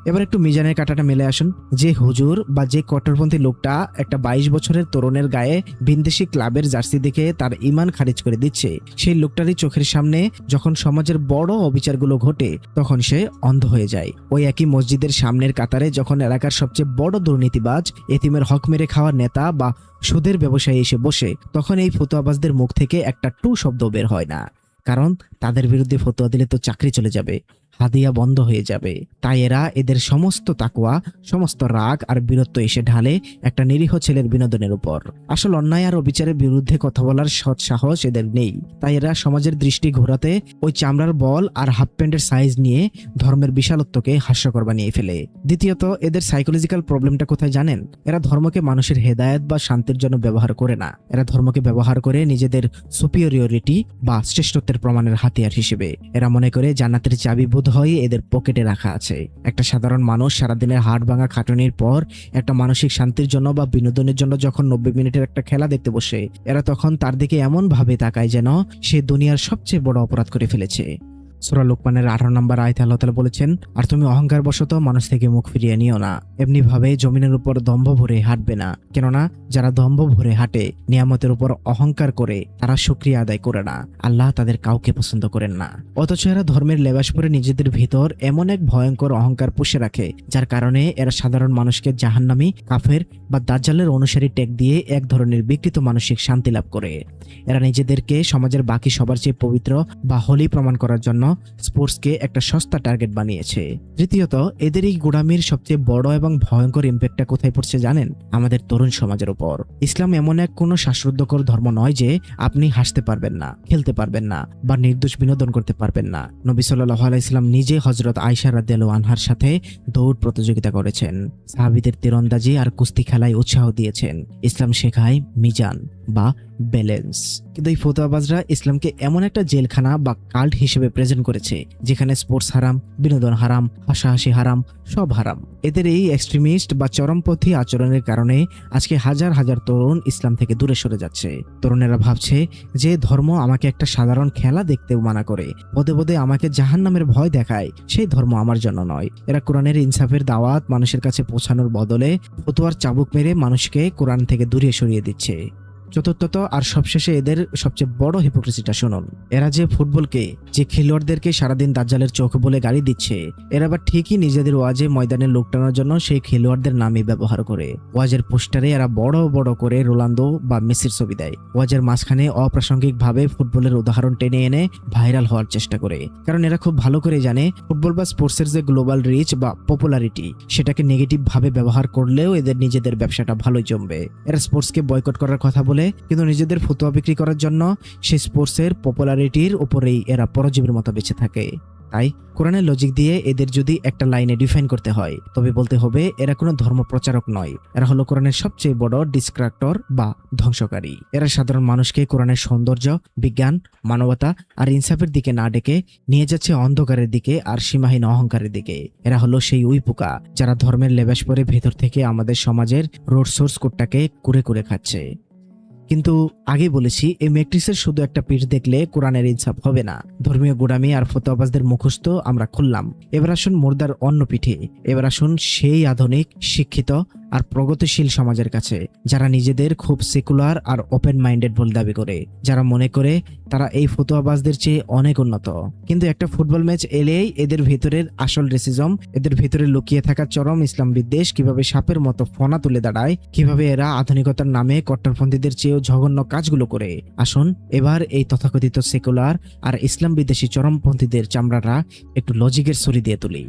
এবার একটু মিজানের কাঁটাটা মেলে আসুন। যে হুজুর বা যে কট্টরপন্থী লোকটা একটা 22 বছরের তরুণের গায়ে ভিনদেশি ক্লাবের জার্সি দেখে তার ঈমান খারিজ করে দিচ্ছে, সেই লোকটারই চোখের সামনে যখন সমাজের বড় অবিচারগুলো ঘটে তখন সে অন্ধ হয়ে যায়। ওই একই মসজিদের সামনের কাতারে যখন এলাকার সবচেয়ে বড় দুর্নীতিবাজ, এতিমের হক মেরে খাওয়া নেতা বা সুদের ব্যবসায়ী এসে বসে, তখন এই ফতোয়াবাজদের মুখ থেকে একটা টু শব্দ বের হয় না। কারণ তাদের বিরুদ্ধে ফতোয়া দিলে তো চাকরি চলে যাবে, হাদিয়া বন্ধ হয়ে যাবে। তাই এরা এদের সমস্ত তাকওয়া, সমস্ত রাগ আর বীরত্ব এসে ঢালে একটা নিরীহ ছেলের বিনোদনের উপর। আসল অন্যায় আর অবিচারের বিরুদ্ধে কথা বলার সৎ সাহস এদের নেই। তাই এরা সমাজের দৃষ্টি ঘোরাতে ওই চামড়ার বল আর হাফ প্যান্টের সাইজ নিয়ে ধর্মের বিশালত্বকে হাস্যকর বানিয়ে ফেলে। দ্বিতীয়ত, এদের সাইকোলজিক্যাল প্রবলেমটা কোথায় জানেন? এরা ধর্মকে মানুষের হেদায়েত বা শান্তির জন্য ব্যবহার করে না, এরা ধর্মকে ব্যবহার করে নিজেদের সুপিরিয়রিটি বা শ্রেষ্ঠত্বের প্রমাণের হাতিয়ার হিসেবে। এরা মনে করে জান্নাতের চাবি বোধ হয় এদের পকেটে রাখা আছে। একটা সাধারণ মানুষ সারাদিনের হাড় ভাঙা খাটুনির পর একটা মানসিক শান্তির জন্য বা বিনোদনের জন্য যখন 90 মিনিটের একটা খেলা দেখতে বসে, এরা তখন তার দিকে এমন ভাবে তাকায় যেন সে দুনিয়ার সবচেয়ে বড় অপরাধ করে ফেলেছে। সূরা লোকমানের 18 নম্বর আয়াতে আল্লাহ তাআলা বলেছেন, আর তুমি অহংকার বশত মানুষ থেকে মুখ ফিরিয়ে নিও না, এমনি ভাবে জমিনের উপর দম্ভ ভরে হাঁটবে না, কেননা যারা দম্ভ ভরে হাঁটে নিয়ামতের উপর অহংকার করে তারা শুকরিয়া আদায় করে না, আল্লাহ তাদের কাউকে পছন্দ করেন না। অথচ এরা ধর্মের লেবাস পরে নিজেদের ভিতর এমন এক ভয়ঙ্কর অহংকার পুষে রাখে, যার কারণে এরা সাধারণ মানুষকে জাহান্নামী, কাফের বা দাজ্জালের অনুসারী ট্যাগ দিয়ে এক ধরনের বিকৃত মানসিক শান্তি লাভ করে। এরা নিজেদেরকে সমাজের বাকি সবার চেয়ে পবিত্র বা হোলি প্রমাণ করার জন্য স্পোর্টসকে একটা সস্তা টার্গেট বানিয়েছে। তৃতীয়ত, এদের এই গোড়ামির সবচেয়ে বড় এবং ভয়ঙ্কর ইম্প্যাক্টটা কোথায় পড়ছে জানেন? আমাদের তরুণ সমাজের উপর। ইসলাম এমন এক কোনো শ্বাসরুদ্ধকর ধর্ম নয় যে আপনি হাসতে পারবেন না, খেলতে পারবেন না বা নির্দোষ বিনোদন করতে পারবেন না। নবী সাল্লাল্লাহু আলাইহি সাল্লাম নিজে হযরত আয়েশা রাদিয়াল্লাহু আনহার সাথে দৌড় প্রতিযোগিতা করেছেন, সাহাবীদের তীরন্দাজি আর কুস্তি খেলায় উৎসাহ দিয়েছেন। ইসলাম শেখায় মিজান বা ব্যালেন্স। কিন্তু এই ফতোয়াবাজরা ইসলামকে এমন একটা জেলখানা বা কাল্ট হিসেবে প্রেজেন্ট করেছে যেখানে স্পোর্টস হারাম, বিনোদন হারাম, হাসাহাসি হারাম, সব হারাম। এদের এই এক্সট্রিমিস্ট বা চরমপন্থী আচরণের কারণে আজকে হাজার হাজার তরুণ ইসলাম থেকে দূরে সরে যাচ্ছে। তরুণেরা ভাবছে যে ধর্ম আমাকে একটা সাধারণ খেলা দেখতেও মানা করে, পদে পদে আমাকে জাহান্নামের ভয় দেখায়, সেই ধর্ম আমার জন্য নয়। এরা কোরআনের ইনসাফের দাওয়াত মানুষের কাছে পৌঁছানোর বদলে ফতোয়ার চাবুক মেরে মানুষকে কোরআন থেকে দূরে সরিয়ে দিচ্ছে। চতুর্থত আর সবশেষে এদের সবচেয়ে বড় হিপোক্রেসিটা শুনুন। এরা যে ফুটবলকে, যে খেলোয়াড়দেরকে সারাদিন দাজ্জালের চোখ বলে গালি দিচ্ছে, এরা আবার ঠিকই নিজেদের ওয়াজে ময়দানে লোক টানার জন্য সেই খেলোয়াড়দের নামই ব্যবহার করে। ওয়াজের পোস্টারে এরা বড় বড় করে রোনালদো বা মেসির ছবি দেয়। ওয়াজের মাঝখানে অপ্রাসঙ্গিক ভাবে ফুটবলের উদাহরণ টেনে এনে ভাইরাল হওয়ার চেষ্টা করে, কারণ এরা খুব ভালো করে জানে ফুটবল বা স্পোর্টসের যে গ্লোবাল রিচ বা পপুলারিটি, সেটাকে নেগেটিভ ভাবে ব্যবহার করলেও এদের নিজেদের ব্যবসাটা ভালোই জমবে। এরা স্পোর্টসকে বয়কট করার কথা বলে, কিন্তু নিজেদের ফতোয়া বিক্রি করার জন্য সেই স্পোর্টসের পপুলারিটির উপরেই এরা পরজীবীর মতো বেঁচে থাকে। তাই কোরআনের লজিক দিয়ে এদের যদি একটা লাইনে ডিফাইন করতে হয়, তবে বলতে হবে এরা কোনো ধর্ম প্রচারক নয়, এরা হলো কোরআনের সবচেয়ে বড় ডিস্ট্রাক্টর বা ধ্বংসকারী। এরা সাধারণ মানুষকে কোরআনের সৌন্দর্য, বিজ্ঞান, মানবতা আর ইনসাফের দিকে না ডেকে নিয়ে যাচ্ছে অন্ধকারের দিকে আর সীমাহীন অহংকারের দিকে। এরা হলো সেই উই পোকা যারা ধর্মের লেবাস পরে ভেতর থেকে আমাদের সমাজের রোড সোর্স কোডটাকে কুরে কুরে খাচ্ছে। কিন্তু আগে বলেছি, এই ম্যাট্রিক্সের শুধু একটা পিঠ দেখলে কোরআনের ইনসাফ হবে না। ধর্মীয় গোড়ামি আর ফতোয়াবাজদের মুখস্থ আমরা খুললাম, এবার আসুন মুর্দার অন্য পিঠে। এবার আসুন সেই আধুনিক, শিক্ষিত আর প্রগতিশীল সমাজের কাছে, যারা নিজেদের খুব সেকুলার আর ওপেন মাইন্ডেড বলে দাবি করে, যারা মনে করে তারা এই ফতোয়াবাজদের চেয়ে অনেক উন্নত। কিন্তু একটা ফুটবল ম্যাচ এলেই এদের ভেতরের আসল রেসিজম, এদের ভেতরে লুকিয়ে থাকা চরম ইসলাম বিদ্বেষ কিভাবে সাপের মতো ফনা তুলে দাঁড়ায়, কিভাবে এরা আধুনিকতার নামে কট্টরপন্থীদের চেয়েও জঘন্য কাজগুলো করে। আসুন এবার এই তথাকথিত সেকুলার আর ইসলাম বিদ্বেষী চরমপন্থীদের চামড়াটা একটু লজিকের ছুরি দিয়ে তুলি।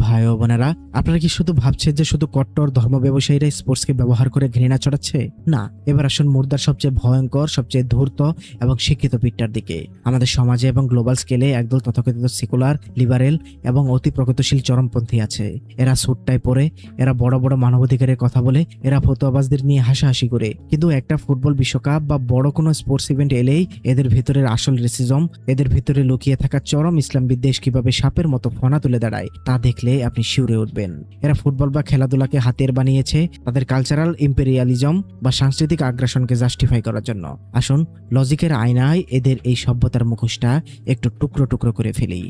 ভাই ও বোনেরা, আপনারা কি শুধু ভাবছেন যে শুধু কট্টর ধর্ম ব্যবসায়ীরা স্পোর্টসকে ব্যবহার করে ঘৃণা ছড়াচ্ছে? না, এবার আসুন মুর্দার সবচেয়ে ভয়ঙ্কর, সবচেয়ে ধূর্ত এবং শিক্ষিত পিঠটার দিকে। আমাদের সমাজে এবং গ্লোবাল স্কেলে একদল তথাকথিত সেকুলার, লিবারেল এবং অতি প্রগতিশীল চরমপন্থী আছে। এরা স্যুটটাই পরে, এরা বড় বড় মানবাধিকারের কথা বলে, এরা ফতোয়াবাজদের নিয়ে হাসাহাসি করে। কিন্তু একটা ফুটবল বিশ্বকাপ বা বড় কোনো স্পোর্টস ইভেন্ট এলেই এদের ভেতরের আসল রেসিজম, এদের ভিতরে লুকিয়ে থাকা চরম ইসলাম বিদ্বেষ কিভাবে সাপের মতো ফনা তুলে দাঁড়ায় তা দেখলে আপনি শিউরে উঠবেন। এরা ফুটবল বা খেলাধুলাকে হাতিয়ার বানিয়েছে তাদের কালচারাল ইম্পেরিয়ালিজম বা সাংস্কৃতিক আগ্রাসনকে জাস্টিফাই করার জন্য। আসুন লজিকের আয়নায় এদের এই সভ্যতার মুখোশটা একটু টুকরো টুকরো করে ফেলি।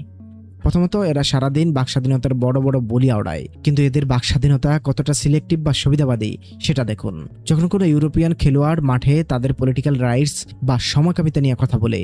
প্রথমত, এরা সারাদিন বাকস্বাধীনতার বড় বড় বলি আওড়ায়, কিন্তু এদের বাকস্বাধীনতা কতটা সিলেক্টিভ বা সুবিধাবাদী সেটা দেখুন। যখন কোনো ইউরোপিয়ান খেলোয়াড় মাঠে তাদের পলিটিক্যাল রাইটস বা সমকামিতা নিয়ে কথা বলে,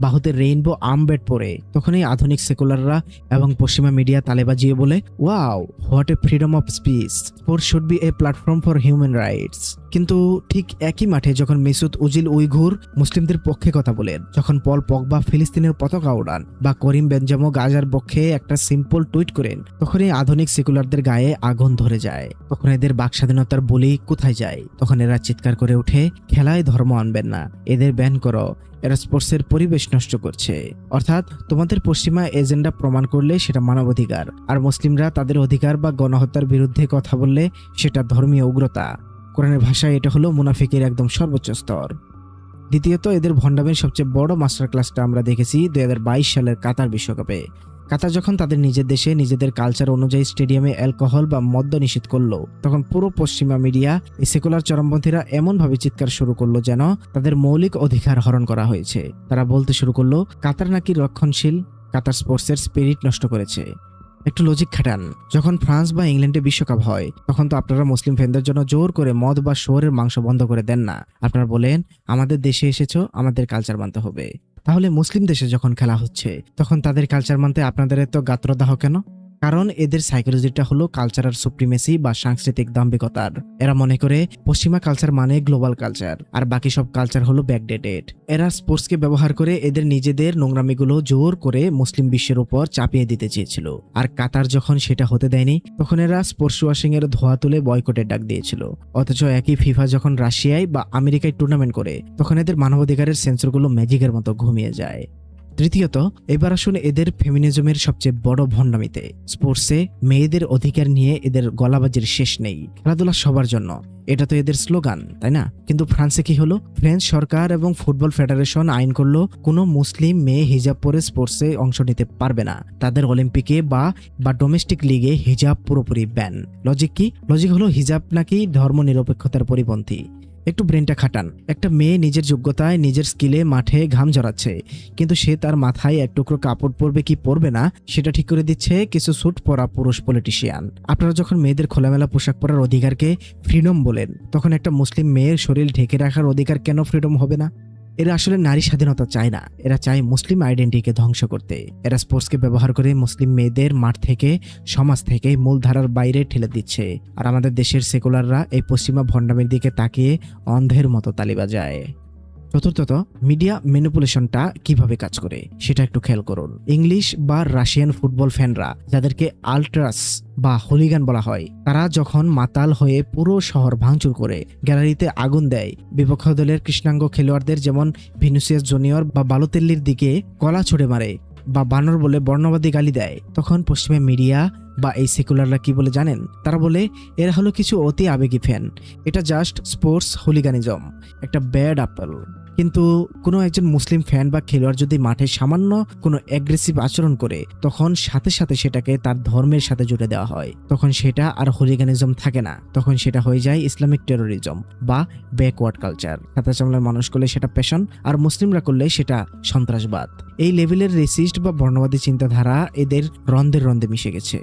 বাহুতে রেইনবো আর্মবেড পরে, তখন এই আধুনিক সেকুলাররা এবং পশ্চিমা মিডিয়া তালে বাজিয়ে বলে, wow, what a freedom of speech, sports should B A platform for human rights. কিন্তু ঠিক একই মাঠে যখন মেসুত ওজিল উইঘুর মুসলিমদের পক্ষে কথা বলেন, যখন পল পগবা ফিলিস্তিনের পতাকা ওড়ান বা করিম বেনজামো গাজার পক্ষে একটা সিম্পল টুইট করেন, তখন এই আধুনিক সেকুলারদের গায়ে আগুন ধরে যায়। তখন এদের বাকস্বাধীনতার বলি কোথায় যায়? তখন এরা চিৎকার করে ওঠে, খেলায় ধর্ম আনবেন না, এদের ব্যান করো, এরা স্পোর্টসের পরিবেশ নষ্ট করছে। অর্থাৎ তোমাদের পশ্চিমা এজেন্ডা প্রমাণ করলে সেটা মানবাধিকার, আর মুসলিমরা তাদের অধিকার বা গণহত্যার বিরুদ্ধে কথা বললে সেটা ধর্মীয় উগ্রতা। কোরআনের ভাষায় এটা হলো মুনাফিকের একদম সর্বোচ্চ স্তর। দ্বিতীয়ত, এদের ভণ্ডামের সবচেয়ে বড় মাস্টার ক্লাসটা আমরা দেখেছি 2022 সালের কাতার বিশ্বকাপে। কাতার যখন তাদের নিজের দেশে নিজেদের কালচার অনুযায়ী স্টেডিয়ামে অ্যালকোহল বা মদ্য নিষেধ করলো, তখন পুরো পশ্চিমা মিডিয়া এই সেকুলার চরমপন্থীরা এমনভাবে চিৎকার শুরু করলো যেন তাদের মৌলিক অধিকার হরণ করা হয়েছে। তারা বলতে শুরু করলো, কাতার নাকি রক্ষণশীল, কাতার স্পোর্টসের স্পিরিট নষ্ট করেছে। একটু লজিক খাটান, যখন ফ্রান্স বা ইংল্যান্ডে বিশ্বকাপ হয় তখন তো আপনারা মুসলিম ফ্যানদের জন্য জোর করে মদ বা শুয়োরের মাংস বন্ধ করে দেন না। আপনারা বলেন আমাদের দেশে এসেছো, আমাদের কালচার মানতে হবে। তাহলে মুসলিম দেশে যখন খেলা হচ্ছে তখন তাদের কালচার মানতে আপনাদের এত গাত্রদাহ কেন? কারণ এদের সাইকোলজিটা হলো কালচারাল সুপ্রিমেসি বা সাংস্কৃতিক দাম্ভিকতার। এরা মনে করে পশ্চিমা কালচার মানে গ্লোবাল কালচার, আর বাকি সব কালচার হলো ব্যাকডেটেড। এরা স্পোর্টসকে ব্যবহার করে এদের নিজেদের নোংরামিগুলো জোর করে মুসলিম বিশ্বের উপর চাপিয়ে দিতে চেয়েছিল। আর কাতার যখন সেটা হতে দেয়নি তখন এরা স্পোর্টস ওয়াশিং এর ধোয়া তুলে বয়কটের ডাক দিয়েছিল। অথচ একই ফিফা যখন রাশিয়ায় বা আমেরিকায় টুর্নামেন্ট করে তখন এদের মানবাধিকারের সেন্সরগুলো ম্যাজিকের মতো ঘুমিয়ে যায়। তৃতীয়ত, এবার আসুন এদের ফেমিনিজমের সবচেয়ে বড় ভণ্ডামিতে। স্পোর্টসে মেয়েদের অধিকার নিয়ে এদের গলাবাজির শেষ নেই। খেলাধুলা সবার জন্য, এটা তো এদের স্লোগান, তাই না? কিন্তু ফ্রান্সে কি হলো? ফ্রেঞ্চ সরকার এবং ফুটবল ফেডারেশন আইন করলো কোনো মুসলিম মেয়ে হিজাব পরে স্পোর্টসে অংশ নিতে পারবে না। তাদের অলিম্পিকে বা ডোমেস্টিক লিগে হিজাব পুরোপুরি ব্যান। লজিক কি? লজিক হলো হিজাব নাকি ধর্মনিরপেক্ষতার পরিপন্থী। একটু ব্রেনটা খাটান। একটা মেয়ে নিজের যোগ্যতায় নিজের স্কিলে মাঠে ঘাম ঝরাচ্ছে, কিন্তু সে তার মাথায় এক টুকরো কাপড় পরবে কি পরবে না সেটা ঠিক করে দিচ্ছে কিছু স্যুট পরা পুরুষ পলিটিশিয়ান। আপনারা যখন মেয়েদের খোলামেলা পোশাক পরার অধিকারকে ফ্রিডম বলেন তখন একটা মুসলিম মেয়ের শরীর ঢেকে রাখার অধিকার কেন ফ্রিডম হবে না? এরা আসলে নারী স্বাধীনতা চায় না, এরা চায় মুসলিম আইডেন্টিটিকে ধ্বংস করতে। এরা স্পোর্টসকে ব্যবহার করে মুসলিম মেয়েদের মাঠ থেকে, সমাজ থেকে মূলধারার বাইরে ঠেলে দিচ্ছে। আর আমাদের দেশের সেকুলাররা এই পশ্চিমা ভণ্ডামির দিকে তাকিয়ে অন্ধের মতো তালি বাজায়। চতুর্থত, মিডিয়া ম্যানিপুলেশনটা কিভাবে কাজ করে সেটা একটু খেয়াল করুন। ইংলিশ বা রাশিয়ান ফুটবল ফ্যানরা, যাদেরকে আল্ট্রাস বা হুলিগান বলা হয়, তারা যখন মাতাল হয়ে পুরো শহর ভাঙচুর করে গ্যালারিতে আগুন দেয়, বিপক্ষ দলের কৃষ্ণাঙ্গ খেলোয়াড়দের যেমন ভিনিসিয়াস জুনিয়র বা বালোতেল্লির দিকে কলা ছুড়ে মারে বা বানর বলে বর্ণবাদী গালি দেয়, তখন পশ্চিমা মিডিয়া বা এই সেকুলাররা কি বলে জানেন? তারা বলে এরা হলো কিছু অতি আবেগী ফ্যান, এটা জাস্ট স্পোর্টস হুলিগানিজম, একটা ব্যাড আপেল। কিন্তু কোনো একজন মুসলিম ফ্যান বা খেলোয়াড় যদি মাঠে সামান্য কোনো অ্যাগ্রেসিভ আচরণ করে তখন সাথে সাথে সেটাকে তার ধর্মের সাথে জুড়ে দেওয়া হয়। তখন সেটা আর হুলিগানিজম থাকে না, তখন সেটা হয়ে যায় ইসলামিক টেরোরিজম বা ব্যাকওয়ার্ড কালচার। সাদা চামড়ার মানুষ করলে সেটা প্যাশন, আর মুসলিমরা করলে সেটা সন্ত্রাসবাদ। এই লেভেলের রেসিস্ট বা বর্ণবাদী চিন্তাধারা এদের রন্ধে রন্ধে মিশে গেছে।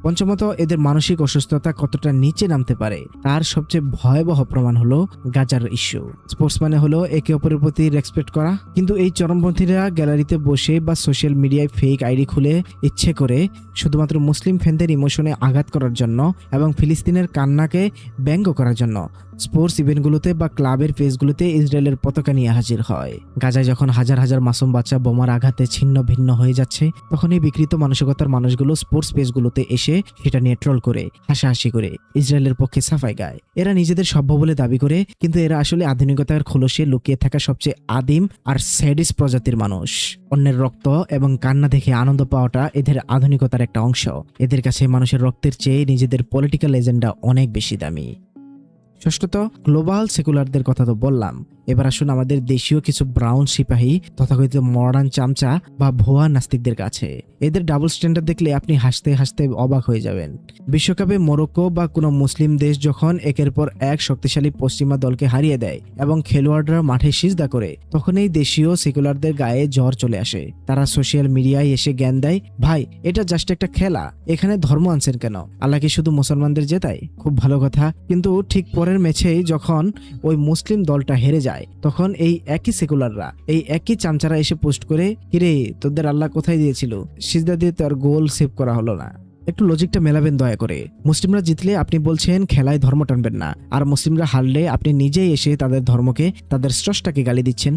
পঞ্চমত, এদের মানসিক অসুস্থতা কতটা নিচে নামতে পারে তার সবচেয়ে ভয়াবহ প্রমাণ হলো গাজার ইস্যু। স্পোর্টস মানে হলো একে অপরের প্রতি রেসপেক্ট করা, কিন্তু এই চরমপন্থীরা গ্যালারিতে বসে বা সোশ্যাল মিডিয়ায় ফেক আইডি খুলে ইচ্ছে করে শুধুমাত্র মুসলিম ফ্যানদের ইমোশনে আঘাত করার জন্য এবং ফিলিস্তিনের কান্নাকে ব্যঙ্গ করার জন্য স্পোর্টস ইভেন্টগুলোতে বা ক্লাবের পেজগুলোতে ইসরায়েলের পতাকা নিয়ে হাজির হয়। গাজায় যখন হাজার হাজার মাসুম বাচ্চা বোমার আঘাতে ছিন্ন ভিন্ন হয়ে যাচ্ছে তখন এই বিকৃত মানসিকতার মানুষগুলো স্পোর্টস পেজগুলোতে এসে সেটা নিয়ে ট্রোল করে, হাসাহাসি করে ইসরায়েলের পক্ষে সাফাই গায়। এরা নিজেদের সভ্য বলে দাবি করে, কিন্তু এরা আসলে আধুনিকতার খোলসে লুকিয়ে থাকা সবচেয়ে আদিম আর স্যাডিস প্রজাতির মানুষ। অন্যের রক্ত এবং কান্না দেখে আনন্দ পাওয়াটা এদের আধুনিকতার একটা অংশ। এদের কাছে মানুষের রক্তের চেয়ে নিজেদের পলিটিক্যাল এজেন্ডা অনেক বেশি দামি। ষষ্ঠত, গ্লোবাল সেকুলারদের কথা তো বললাম, এবার আসুন আমাদের দেশীয় কিছু ব্রাউন সিপাহী তথাকথিত মডার্ন চামচা বা ভুয়া নাস্তিকদের কাছে। এদের ডাবল স্ট্যান্ডার্ড দেখলে আপনি হাসতে হাসতে অবাক হয়ে যাবেন। বিশ্বকাপে মরক্কো বা কোনো মুসলিম দেশ যখন একের পর এক শক্তিশালী পশ্চিমা দলকে হারিয়ে দেয় এবং খেলোয়াড়রা মাঠে সিজদা করে, তখন এই দেশীয় সেকুলারদের গায়ে জ্বর চলে আসে। তারা সোশ্যাল মিডিয়ায় এসে জ্ঞান দেয়, ভাই এটা জাস্ট একটা খেলা, এখানে ধর্ম আনছেন কেন? আল্লাহ কি শুধু মুসলমানদের জেতায়? খুব ভালো কথা, কিন্তু ঠিক পরের ম্যাচেই যখন ওই মুসলিম দলটা হেরে যায় তখন এই একই সেকুলাররা, এই একই চামচারা এসে পোস্ট করে, কিরে তোদের আল্লাহ কোথায় দিয়েছিল, সিজদা দিয়ে তো আর গোল সেভ করা হলো না। একটু লজিকটা মেলাবেন দয়া করে। মুসলিমরা জিতলে আপনি বলছেন খেলায় ধর্ম টানবেন না, আর মুসলিমরা হারলে আপনি নিজেই এসে তাদের ধর্মকে, তাদের স্রষ্টাকে গালি দিচ্ছেন।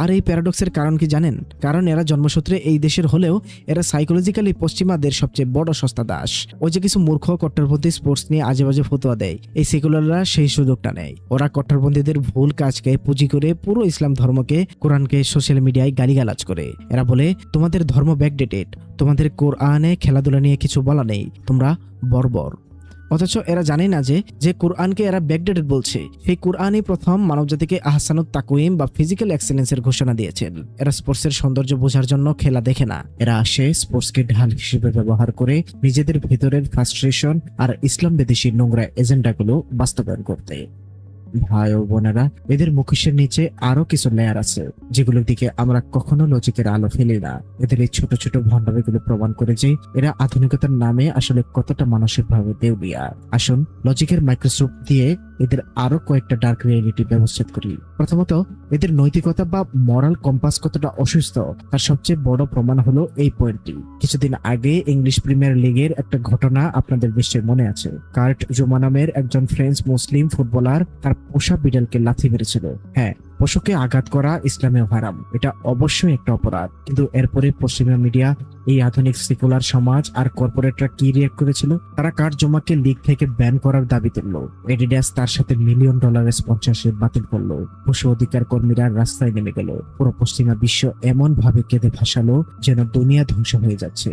আর এই প্যারাডক্সের কারণ কি জানেন? কারণ এরা জন্মসূত্রে এই দেশের হলেও এরা সাইকোলজিক্যালি পশ্চিমাদের সবচেয়ে বড় সস্তা দাস। ওই যে কিছু মূর্খ কট্টরপন্থী স্পোর্টস নিয়ে আজে বাজে ফতোয়া দেয়, এই সেকুলাররা সেই সুযোগটা নেয়। ওরা কট্টরপন্থীদের ভুল কাজকে পুঁজি করে পুরো ইসলাম ধর্মকে, কোরআনকে সোশ্যাল মিডিয়ায় গালিগালাজ করে। এরা বলে তোমাদের ধর্ম ব্যাকডেটেড, তোমাদের কোরআনে খেলাধুলা নিয়ে কিছু বলা নেই, তোমরা বর্বর। অথচ এরা জানে না যে কোরআনকে এরা ব্যাকডেটেড বলছে, সেই কোরআনই প্রথম মানবজাতিকে আহসানুত তাকওয়িম বা ফিজিক্যাল এক্সেলেন্সের ঘোষণা দিয়েছেন। এরা স্পোর্টসের সৌন্দর্য বোঝার জন্য খেলা দেখে না, এরা আসে স্পোর্টসকে ঢাল হিসেবে ব্যবহার করে নিজেদের ভেতরের ফ্রাস্ট্রেশন আর ইসলাম বিদ্বেষী নোংরা এজেন্ডাগুলো বাস্তবায়ন করতে। ভাই ও বোনেরা, এদের মুখোশের নিচে আরো কিছু লেয়ার আছে যেগুলোর দিকে আমরা কখনো লজিকের আলো ফেলি না। এদের এই ছোট ছোট ভণ্ডামিগুলো প্রমাণ করে যে এরা আধুনিকতার নামে আসলে কতটা মানসিকভাবে দেউলিয়া। আসুন লজিকের মাইক্রোস্কোপ দিয়ে এদের আরো কয়েকটা ডার্ক রিয়েলিটি ব্যবচ্ছেদ করি। প্রথমত, এদের নৈতিকতা বা মরাল কম্পাস কতটা অসুস্থ তার সবচেয়ে বড় প্রমাণ হলো এই পয়েন্টটি। কিছুদিন আগে ইংলিশ প্রিমিয়ার লিগের একটা ঘটনা আপনাদের নিশ্চয়ই মনে আছে। কার্ট জুমা নামের একজন ফ্রেঞ্চ মুসলিম ফুটবলার তার পোষা বিড়ালকে লাথি মেরেছিল। হ্যাঁ, পশুকে আঘাত করা ইসলামেও হারাম, এটা অবশ্যই একটা অপরাধ। কিন্তু এরপরে পশ্চিমা মিডিয়া, এই আধুনিক সেকুলার সমাজ আর কর্পোরেটরা কি রিয়েক্ট করেছিল? তারা কার্ট জুমাকে লিগ থেকে ব্যান করার দাবি তুলল। এডিডাস তার সাথে $1 মিলিয়ন স্পন্সরশিপ বাতিল করলো। পশু অধিকার কর্মীরা রাস্তায় নেমে গেল। পুরো পশ্চিমা বিশ্ব এমন ভাবে কেঁদে ভাসালো যেন দুনিয়া ধ্বংস হয়ে যাচ্ছে।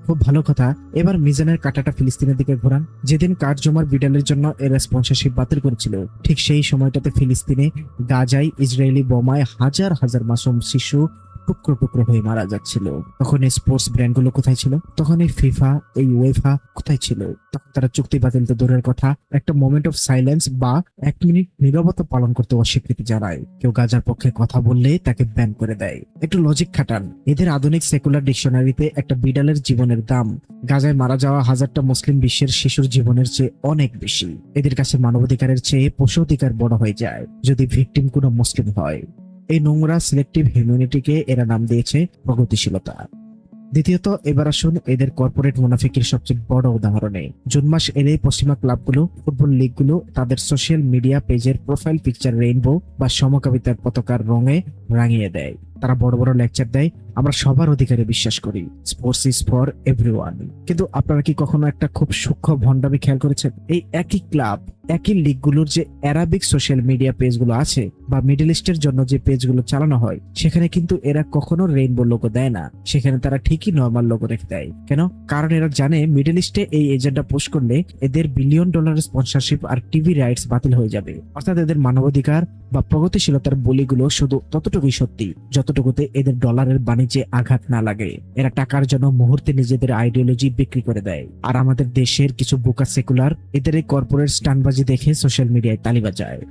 খুব ভালো কথা, এবার মিজানের কাঁটাটা ফিলিস্তিনের দিকে ঘোরান। যেদিন কার্ড জমার বিড়ালের জন্য এর স্পন্সরশিপ বাতিল করেছিল, ঠিক সেই সময়টাতে ফিলিস্তিনে গাজায় ইসরায়েলি বোমায় হাজার হাজার মাসুম শিশু টুকরো টুকরো হয়ে মারা যাচ্ছিল। তখন এই স্পোর্টস ব্র্যান্ডগুলো কোথায় ছিল? তখন এই ফিফা, এই ওয়েফা কোথায় ছিল? তখন তারা চুক্তি বাতিল তো দূরের কথা, একটা মোমেন্ট অফ সাইলেন্স বা 1 মিনিট নীরবতা পালন করতে অস্বীকৃতি জানায়। কেউ গাজার পক্ষে কথা বললে তাকে ব্যান করে দেয়। একটু লজিক খাটান। এদের আধুনিক সেকুলার ডিকশনারিতে একটা বিড়ালের জীবনের দাম গাজায় মারা যাওয়া হাজারটা মুসলিম বিশ্বের শিশুর জীবনের চেয়ে অনেক বেশি। এদের কাছে মানবাধিকারের চেয়ে পশু অধিকার বড় হয়ে যায় যদি ভিকটিম কোনো মুসলিম হয়। এই নোংরা সিলেক্টিভ হিউম্যানিটিকে এরা নাম দিয়েছে প্রগতিশীলতা। দ্বিতীয়ত, এবার আসুন এদের কর্পোরেট মুনাফিকের সবচেয়ে বড় উদাহরণে। জুন মাস এলেই পশ্চিমা ক্লাবগুলো, ফুটবল লিগগুলো তাদের সোশ্যাল মিডিয়া পেজের প্রোফাইল পিকচার রেইনবো বা সমকামিতার পতাকার রঙে রাঙিয়ে দেয়। তারা বড় বড় লেকচার দেয়, আমরা সবার অধিকারে বিশ্বাস করি, স্পোর্টস ইজ ফর এভরিওয়ান। কিন্তু আপনারা কি কখনো একটা খুব সূক্ষ্ম ভণ্ডামি খেয়াল করেছেন? এই একই ক্লাব, একই লিগগুলোর যে অ্যারাবিক সোশ্যাল মিডিয়া পেজগুলো আছে বা মিডল ইস্টের জন্য যে পেজগুলো চালানো হয়, সেখানে কিন্তু এরা কখনো রেইনবো লোগো দেয় না। সেখানে তারা ঠিকই নর্মাল লোগো রেখে দেয়। কেন? কারণ এরা জানে মিডল ইস্টে এই এজেন্ডা পোস্ট করলে এদের $1 বিলিয়ন স্পন্সরশিপ আর টিভি রাইটস বাতিল হয়ে যাবে। অর্থাৎ এদের মানবাধিকার বা প্রগতিশীলতার বলিগুলো শুধু ততটুকুই সত্যি যতটুকুতে এদের ডলারের বাণিজ্যে আঘাত না লাগে। এরা টাকার জন্য মুহূর্তে নিজেদের আইডিওলজি বিক্রি করে দেয়। আর আমাদের দেশের কিছু বোকা সেকুলার এদের এই কর্পোরেট স্টানবাজি দেখে সোশ্যাল মিডিয়ায় তালি বাজায়।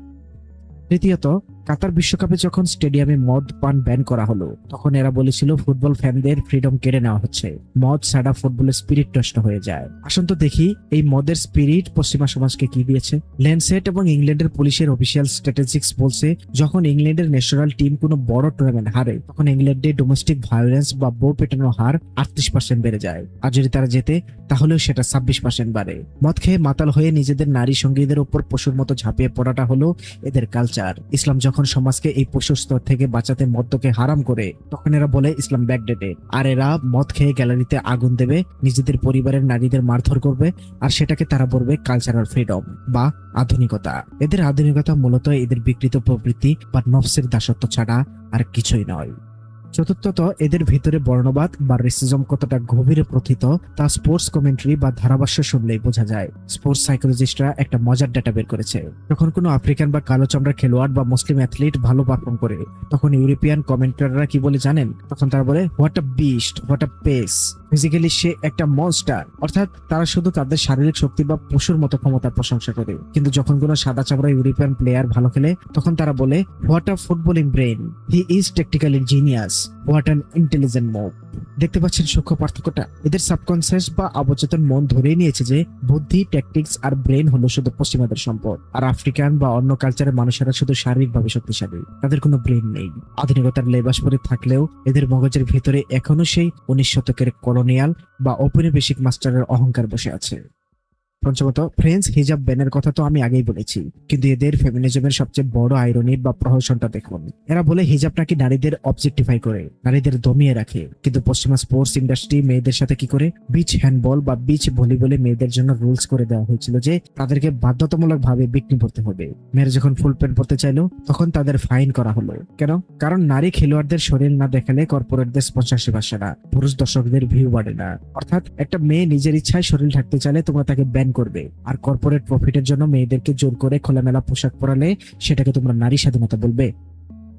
তৃতীয়ত, কাতার বিশ্বকাপে যখন স্টেডিয়ামে মদ পান ব্যান করা হলো, তখন এরা বলেছিল ফুটবল ফ্যানদের ফ্রিডম কেড়ে নেওয়া হচ্ছে, মদ ছাড়া ফুটবলের স্পিরিট নষ্ট হয়ে যায়। আসুন তো দেখি এই মদের স্পিরিট পশ্চিমা সমাজকে কি দিয়েছে। ল্যান্ডসেট এবং ইংল্যান্ডের পুলিশের অফিসিয়াল স্ট্যাটিস্টিক্স বলছে, যখন ইংল্যান্ডের ন্যাশনাল টিম কোনো বড় টুর্নামেন্ট হারে, তখন ইংল্যান্ডে ডোমেস্টিক ভায়োলেন্স বা বউ পেটানোর হার 38% বেড়ে যায়। আর যদি তারা জেতে, তাহলেও সেটা 26% বাড়ে। মদ খেয়ে মাতাল হয়ে নিজেদের নারী সঙ্গীদের উপর পশুর মতো ঝাঁপিয়ে পড়াটা হলো এদের কালচার। ইসলাম যখন সমাজকে এই পশুর স্তর থেকে বাঁচাতে মদ্যকে হারাম করে, তখন এরা বলে ইসলাম ব্যাকডেটেড। আর এরা মদ খেয়ে গ্যালারিতে আগুন দেবে, নিজেদের পরিবারের নারীদের মারধর করবে, আর সেটাকে তারা বলবে কালচারাল ফ্রিডম বা আধুনিকতা। এদের আধুনিকতা মূলত এদের বিকৃত প্রবৃত্তি বা নফসের দাসত্ব ছাড়া আর কিছুই নয়। চতুর্থত, এদের ভিতরে বর্ণবাদ বা রেসিজম কতটা গভীরে প্রথিত তা স্পোর্টস কমেন্ট্রি বা ধারাভাষ্য শুনলেই বোঝা যায়। স্পোর্টস সাইকোলজিস্টরা একটা মজার ডেটা বের করেছে। যখন কোনো আফ্রিকান বা কালো চামড়ার খেলোয়াড় বা মুসলিম অ্যাথলিট ভালো পারফর্ম করে, তখন ইউরোপিয়ান কমেন্টেটররা কি বলে জানেন? তখন তারা বলে what a beast, what a pace, physically সে একটা মনস্টার। অর্থাৎ তারা শুধু তাদের শারীরিক শক্তি বা পশুর মতো ক্ষমতার প্রশংসা করে। কিন্তু যখন কোনো সাদা চামড়া ইউরোপিয়ান প্লেয়ার ভালো খেলে, তখন তারা বলে what a footballing brain, he is technically genius, what an intelligent move. দেখতে পাচ্ছেন সূক্ষ্ম পার্থক্যটা? এদের সাবকনসিয়াস বা অবচেতন মন ধরেই নিয়েছে যে বুদ্ধি, ট্যাকটিক্স আর ব্রেন হলো শুধু পশ্চিমাদের সম্পদ, আর আফ্রিকান বা অন্য কালচারের মানুষেরা শুধু শারীরিকভাবে শক্তিশালী, তাদের কোনো ব্রেন নেই। আধুনিকতার লেবাস পরে থাকলেও এদের মগজের ভিতরে এখনো সেই 19 শতকের কলোনিয়াল বা ঔপনিবেশিক মাস্টারের অহংকার বসে আছে। পঞ্চমত, ফ্রেঞ্চ হিজাব ব্যানের কথা তো আমি আগেই বলেছি, কিন্তু এদের ফেমিনিজমের সবচেয়ে বড় আইরনি বা প্রহসনটা দেখুন। এরা বলে হিজাব নাকি নারীদের অবজেক্টিফাই করে, নারীদের দমিয়ে রাখে। কিন্তু পশ্চিমা স্পোর্টস ইন্ডাস্ট্রি মেয়েদের সাথে কি করে? বিচ হ্যান্ডবল বা বিচ ভলিবলে মেয়েদের জন্য রুলস করে দেওয়া হয়েছিল যে তাদেরকে বাধ্যতামূলক ভাবে বিকনি পড়তে হবে। মেয়েরা যখন ফুল প্যান্ট পরতে চাইলো, তখন তাদের ফাইন করা হলো। কেন? কারণ নারী খেলোয়াড়দের শরীর না দেখালে কর্পোরেটদের স্পন্সরশিপ আসে না, পুরুষ দর্শকদের ভিউ বাড়ে না। অর্থাৎ একটা মেয়ে নিজের ইচ্ছায় শরীর ঢাকতে চাইলে তোমরা তাকে ব্যান করবে, আর কর্পোরেট প্রফিটের জন্য মেয়েদেরকে জোর করে খোলামেলা পোশাক পরালে সেটাকে তোমরা নারী স্বাধীনতা বলবে।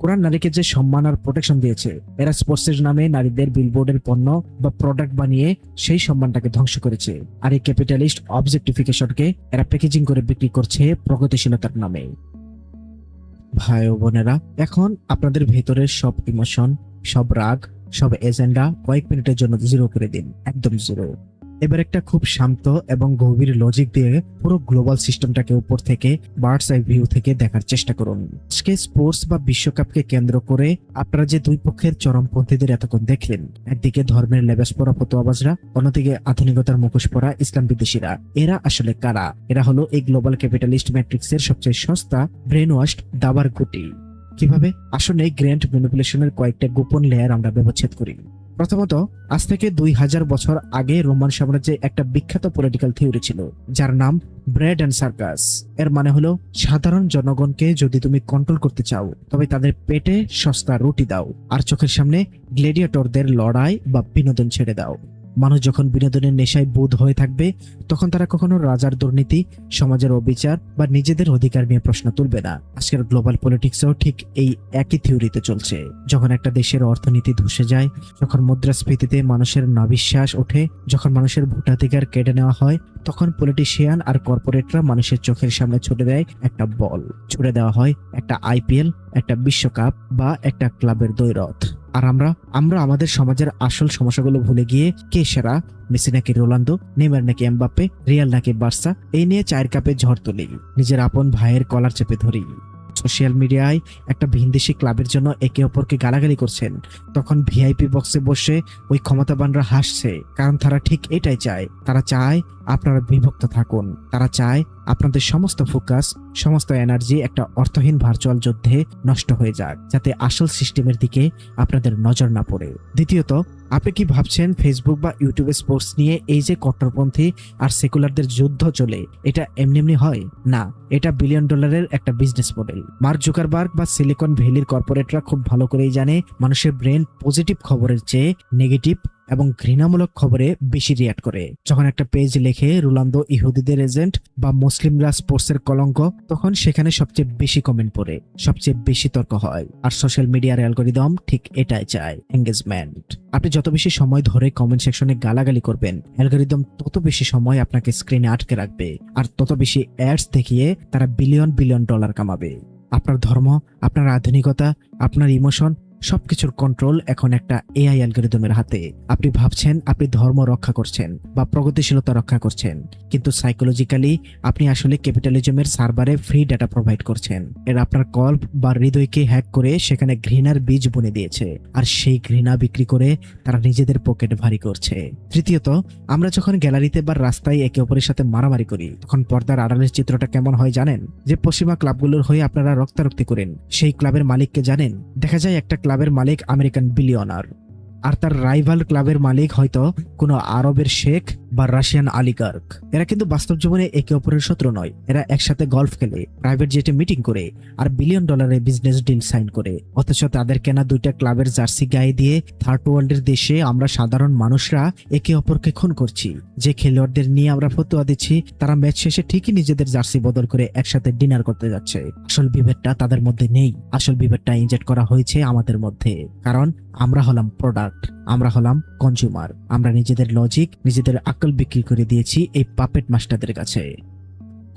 কোরআন নারীকে যে সম্মান আর প্রোটেকশন দিয়েছে, এরা স্পোর্টসের নামে নারীদের বিলবোর্ডের পণ্য বা প্রোডাক্ট বানিয়ে সেই সম্মানটাকে ধ্বংস করেছে। আর এই ক্যাপিটালিস্ট অবজেক্টিফিকেশনকে এরা প্যাকেজিং করে বিক্রি করছে প্রগতিশীলতার নামে। ভাই ও বোনেরা, এখন আপনাদের ভেতরের সব ইমোশন, সব রাগ, সব এজেন্ডা কয়েক মিনিটের জন্য জিরো করে দিন, একদম জিরো। এবার একটা খুব শান্ত এবং গভীর লজিক দিয়ে পুরো গ্লোবাল সিস্টেমটাকে উপর থেকে বার্ডস আই ভিউ থেকে দেখার চেষ্টা করুন। আজকে স্পোর্টস বা বিশ্বকাপকে কেন্দ্র করে আপনারা যে দুই পক্ষের চরমপন্থীদের এতক্ষণ দেখলেন, একদিকে ধর্মের লেবাস পরা ফতোয়াবাজরা, অন্যদিকে আধুনিকতার মুখোশ পরা ইসলাম বিদ্বেষীরা, এরা আসলে কারা? এরা হলো এই গ্লোবাল ক্যাপিটালিস্ট ম্যাট্রিক্সের সবচেয়ে সস্তা ব্রেন ওয়াশড দাবার গুটি। কিভাবে? আসলে গ্র্যান্ড ম্যানিপুলেশনের কয়েকটা গোপন লেয়ার আমরা ব্যবচ্ছেদ করি। প্রথমত, আজ থেকে 2000 বছর আগে রোমান সাম্রাজ্যে একটা বিখ্যাত পলিটিক্যাল থিওরি ছিল, যার নাম ব্রেড অ্যান্ড সার্কাস। এর মানে হলো, সাধারণ জনগণকে যদি তুমি কন্ট্রোল করতে চাও, তবে তাদের পেটে সস্তা রুটি দাও আর চোখের সামনে গ্ল্যাডিয়েটরদের লড়াই বা বিনোদন ছেড়ে দাও। মানুষ যখন বিনোদনের নেশায় বুঁদ হয়ে থাকবে, তখন তারা কখনো রাজার দুর্নীতি, সমাজের অবিচার বা নিজেদের অধিকার নিয়ে প্রশ্ন তুলবে না। আজকের গ্লোবাল পলিটিক্সও ঠিক এই একই থিওরিতে চলছে। যখন একটা দেশের অর্থনীতি ধসে যায়, যখন মুদ্রাস্ফীতিতে মানুষের নাবিশ্বাস ওঠে, যখন মানুষের ভোটাধিকার কেড়ে নেওয়া হয়, তখন পলিটিশিয়ান আর কর্পোরেটরা মানুষের চোখের সামনে ছুড়ে দেয় একটা বল, ছুড়ে দেওয়া হয় একটা আইপিএল, একটা বিশ্বকাপ বা একটা ক্লাবের দ্বৈরথ। আর আমরা আমাদের সমাজের আসল সমস্যাগুলো ভুলে গিয়ে কে সেরা, মেসি নাকি রোনালদো, নেইমার নাকি এমবাপ্পে, রিয়াল নাকি বার্সা, এই নিয়ে চায়ের কাপে ঝড় তুলি, নিজের আপন ভাইয়ের কলার চেপে ধরি। সোশ্যাল মিডিয়ায় একটা ভিনদেশি ক্লাবের জন্য একে অপরকে গালাগালি করছেন, তখন ভিআইপি বক্সে বসে ওই ক্ষমতাবানরা হাসছে, কারণ তারা ঠিক এটাই চায়। তারা চায় আপনারা বিভক্ত থাকুন। তারা চায় আপনাদের সমস্ত ফোকাস, সমস্ত এনার্জি একটা অর্থহীন ভার্চুয়াল যুদ্ধে নষ্ট হয়ে যাক, যাতে আসল সিস্টেমের দিকে আপনাদের নজর না পড়ে। দ্বিতীয়ত, আপনি কি ভাবছেন ফেসবুক বা ইউটিউবে স্পোর্টস নিয়ে এই যে কট্টরপন্থী আর সেকুলারদের যুদ্ধ চলে, এটা এমনি এমনি হয় না। এটা $1 বিলিয়ন একটা বিজনেস মডেল। মার্ক জুকারবার্গ বা সিলিকন ভ্যালির কর্পোরেটরা খুব ভালো করেই জানে মানুষের ব্রেন পজিটিভ খবরের চেয়ে নেগেটিভ এবং ঘৃণামূলক খবরে বেশি রিয়াক্ট করে। যখন একটা পেজ লেখে রোনালদো ইহুদিদের এজেন্ট বা মুসলিমরা স্পোর্টসের কলঙ্ক, তখন সেখানে সবচেয়ে বেশি কমেন্ট পড়ে, সবচেয়ে বেশি তর্ক হয়। আর সোশ্যাল মিডিয়ার অ্যালগরিদম ঠিক এটাই চায়, এঙ্গেজমেন্ট। আপনি যত বেশি সময় ধরে কমেন্ট সেকশনে গালাগালি করবেন, অ্যালগরিদম তত বেশি সময় আপনাকে স্ক্রিনে আটকে রাখবে, আর তত বেশি অ্যাডস দেখিয়ে তারা $1 বিলিয়ন কামাবে। আপনার ধর্ম, আপনার আধুনিকতা, আপনার ইমোশন, সবকিছুর কন্ট্রোল এখন একটা এআই অ্যালগরিদমের হাতে। আপনি ভাবছেন আপনি ধর্ম রক্ষা করছেন বা প্রগতিশীলতা রক্ষা করছেন, কিন্তু সাইকোলজিক্যালি আপনি আসলে ক্যাপিটালিজমের সার্ভারে ফ্রি ডাটা প্রোভাইড করছেন। এর আপনার কল্প বা হৃদয়কে হ্যাক করে সেখানে ঘৃণার বীজ বুনে দিয়েছে, আর সেই ঘৃণা বিক্রি করে তারা নিজেদের পকেট ভারী করছে। তৃতীয়ত, আমরা যখন গ্যালারিতে বা রাস্তায় একে অপরের সাথে মারামারি করি, তখন পর্দার আড়ালের চিত্রটা কেমন হয় জানেন? যে পশ্চিমা ক্লাবগুলোর হয়ে আপনারা রক্তারক্তি করেন, সেই ক্লাবের মালিককে জানেন? দেখা যায় একটা ক্লাবের মালিক আমেরিকান বিলিয়নার, আর তার রাইভাল ক্লাবের মালিক হয়তো কোনো আরবের শেখ বা রাশিয়ান আলিগার্ক। এরা কিন্তু বাস্তব জীবনে একে অপরের শত্রু নয়। এরা একসাথে গলফ খেলে, প্রাইভেট জেটে মিটিং করে আর $1 বিলিয়ন বিজনেস ডিল সাইন করে। অথচ তাদের কেনা দুইটা ক্লাবের জার্সি গায়ে দিয়ে থার্ড ওয়ার্ল্ডের দেশে আমরা সাধারণ মানুষরা একে অপরকে খুন করছি। যে খেলোয়াড়দের নিয়ে আমরা ফতোয়া দিচ্ছি, তারা ম্যাচ শেষে ঠিকই নিজেদের জার্সি বদল করে একসাথে ডিনার করতে যাচ্ছে। আসল বিভেদটা তাদের মধ্যে নেই, আসল বিভেদটা ইনজেক্ট করা হয়েছে আমাদের মধ্যে। কারণ আমরা হলাম প্রোডাক্ট, আমরা হলাম কনজিউমার। আমরা নিজেদের লজিক, নিজেদের আকল বিক্রি করে দিয়েছি এই পাপেট মাস্টারদের কাছে।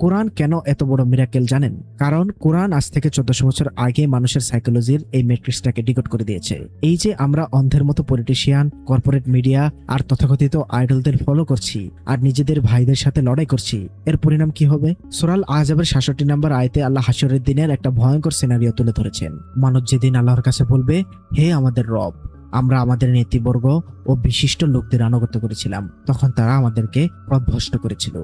কোরআন কেন এত বড় মিরাকেল জানেন? কারণ কোরআন আজ থেকে 1400 বছর আগে মানুষের সাইকোলজির এই ম্যাট্রিক্সটাকে ডিকোড করে দিয়েছে। এই যে আমরা অন্ধের মতো পলিটিশিয়ান, কর্পোরেট মিডিয়া আর তথাকথিত আইডলদের ফলো করছি আর নিজেদের ভাইদের সাথে লড়াই করছি, এর পরিণাম কি হবে? সূরা আল আহজাবের 66 নম্বর আয়াতে আল্লাহ হাশরের দিনের একটা ভয়ঙ্কর সিনারিও তুলে ধরেছেন। মানুষ যেদিন আল্লাহর কাছে বলবে, হে আমাদের রব, আমরা আমাদের নেতৃবর্গ ও বিশিষ্ট লোকদের আনুগত্য করেছিলাম, তখন তারা আমাদেরকে পথভ্রষ্ট করেছিল।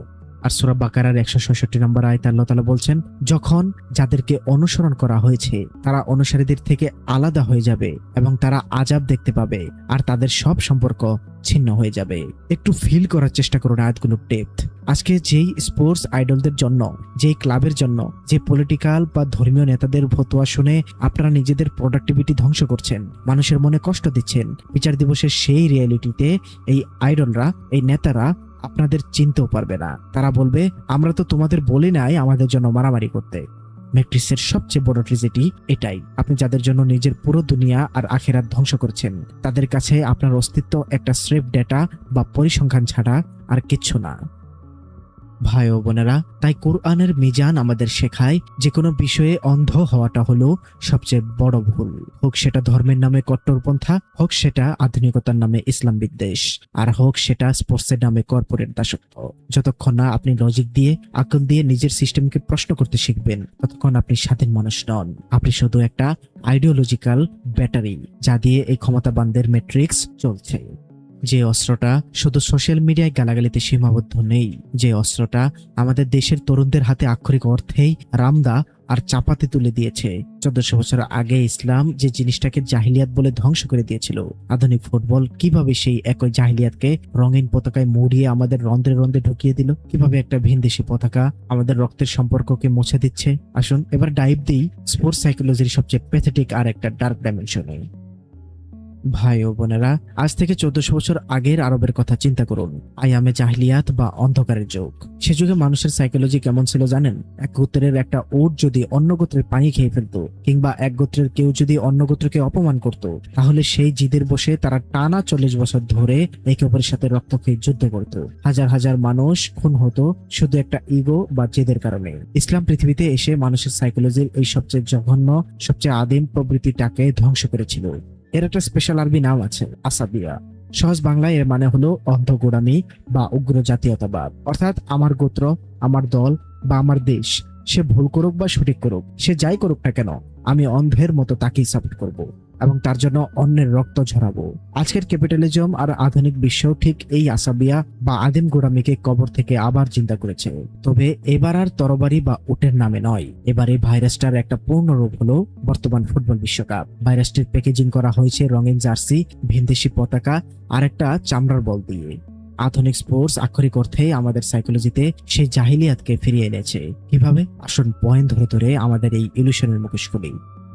আর সূরা বাকারার 166 নম্বর আয়াতে আল্লাহ তাআলা বলছেন, যখন যাদেরকে অনুসরণ করা হয়েছে তারা অনুসারীদের থেকে আলাদা হয়ে যাবে এবং তারা আযাব দেখতে পাবে আর তাদের সব সম্পর্ক ছিন্ন হয়ে যাবে। একটু ফিল করার চেষ্টা করুন আয়াতগুলোর ডেপথ। আজকে যেই স্পোর্টস আইডলদের জন্য, যেই ক্লাবের জন্য, যে পলিটিক্যাল বা ধর্মীয় নেতাদের ফতোয়া শুনে আপনারা নিজেদের প্রোডাক্টিভিটি ধ্বংস করছেন, মানুষের মনে কষ্ট দিচ্ছেন, বিচার দিবসের সেই রিয়েলিটিতে এই আইডলরা, এই নেতারা আপনাদের চিনতেও পারবে না। তারা বলবে, আমরা তো তোমাদের বলি নাই আমাদের জন্য মারামারি করতে। ম্যাট্রিক্সের সবচেয়ে বড় ট্র্যাজেডি এটাই। আপনি যাদের জন্য নিজের পুরো দুনিয়া আর আখিরাত ধ্বংস করছেন, তাদের কাছে আপনার অস্তিত্ব একটা স্রেফ ডেটা বা পরিসংখ্যান ছাড়া আর কিচ্ছু না। ভাই ও বোনেরা, তাই কোরআনের মিজান আমাদের শেখায় যে কোনো বিষয়ে অন্ধ হওয়াটা হলো সবচেয়ে বড় ভুল। হোক সেটা ধর্মের নামে কট্টরপন্থা, হোক সেটা আধুনিকতার নামে ইসলাম বিদ্বেষ, আর হোক সেটা স্পোর্টসের নামে কর্পোরেট দাসত্ব। যতক্ষণ না আপনি লজিক দিয়ে, আকল দিয়ে নিজের সিস্টেমকে প্রশ্ন করতে শিখবেন, ততক্ষণ আপনি স্বাধীন মানুষ নন। আপনি শুধু একটা আইডিওলজিক্যাল ব্যাটারি, যা দিয়ে এই ক্ষমতাবানদের ম্যাট্রিক্স চলছে। যে অস্ত্রটা শুধু সোশ্যাল মিডিয়ায় গালাগালিতে সীমাবদ্ধ নেই, যে অস্ত্রটা আমাদের দেশের তরুণদের হাতে আক্ষরিক অর্থেই রামদা আর চাপাতে তুলে দিয়েছে। 1400 বছর আগে ইসলাম যে জিনিসটাকে জাহিলিয়াত বলে ধ্বংস করে দিয়েছিল, আধুনিক ফুটবল কিভাবে সেই একই জাহিলিয়াতকে রঙিন পতাকায় মুড়িয়ে আমাদের রন্ধ্রে রন্ধ্রে ঢুকিয়ে দিল, কিভাবে একটা ভিনদেশী পতাকা আমাদের রক্তের সম্পর্ককে মুছে দিচ্ছে। আসুন এবার ডাইভ দিই স্পোর্টস সাইকোলজির সবচেয়ে প্যাথেটিক আর একটা ডার্ক ডাইমেনশনে। ভাই ও বোনেরা, আজ থেকে 1400 বছর আগের আরবের কথা চিন্তা করুন। আয়ামে জাহিলিয়াত বা অন্ধকারের যুগ। সে যুগে মানুষের সাইকোলজি কেমন ছিল জানেন? এক গোত্রের একটা উট যদি অন্য গোত্রের পানি খেয়ে ফেলতো, কিংবা এক গোত্রের কেউ যদি অন্য গোত্রকে অপমান করত, তাহলে সেই জিদের বসে তারা টানা 40 বছর ধরে একে অপরের সাথে রক্ত খেয়ে যুদ্ধ করত। হাজার হাজার মানুষ খুন হতো শুধু একটা ইগো বা জেদের কারণে। ইসলাম পৃথিবীতে এসে মানুষের সাইকোলজির এই সবচেয়ে জঘন্য, সবচেয়ে আদিম প্রবৃত্তিটাকে ধ্বংস করেছিল। এর একটা স্পেশাল আরবি নাম আছে, আসাবিয়া। সহজ বাংলায় এর মানে হলো অন্ধ গোঁড়ামি বা উগ্র জাতীয়তাবাদ। অর্থাৎ আমার গোত্র, আমার দল বা আমার দেশ, সে ভুল করুক বা সঠিক করুক, সে যাই করুক না কেন, আমি অন্ধের মতো তাকেই সাপোর্ট করব এবং তার জন্য অন্যের রক্ত ঝরাবো। আজকের ক্যাপিটালিজম আর আধুনিক বিশ্ব ঠিক এই আসাবিয়া বা আদিম গোঁড়ামিকে কবর থেকে আবার চিন্তা করেছে। তবে এবার আর তরবারি বা উটের নামে নয়। এবারে ভাইরাসটার একটা পূর্ণ রূপ হলো বর্তমান ফুটবল বিশ্বকাপ। ভাইরাসটির প্যাকেজিং করা হয়েছে রঙিন জার্সি, ভিনদেশি পতাকা আর একটা চামড়ার বল দিয়ে। আধুনিক স্পোর্টস আক্ষরিক অর্থে আমাদের সাইকোলজিতে সেই জাহিলিয়াতকে ফিরিয়ে এনেছে। কিভাবে? আসুন পয়েন্ট ধরে ধরে আমাদের এই ইলিউশনের মুখোশ খুলি।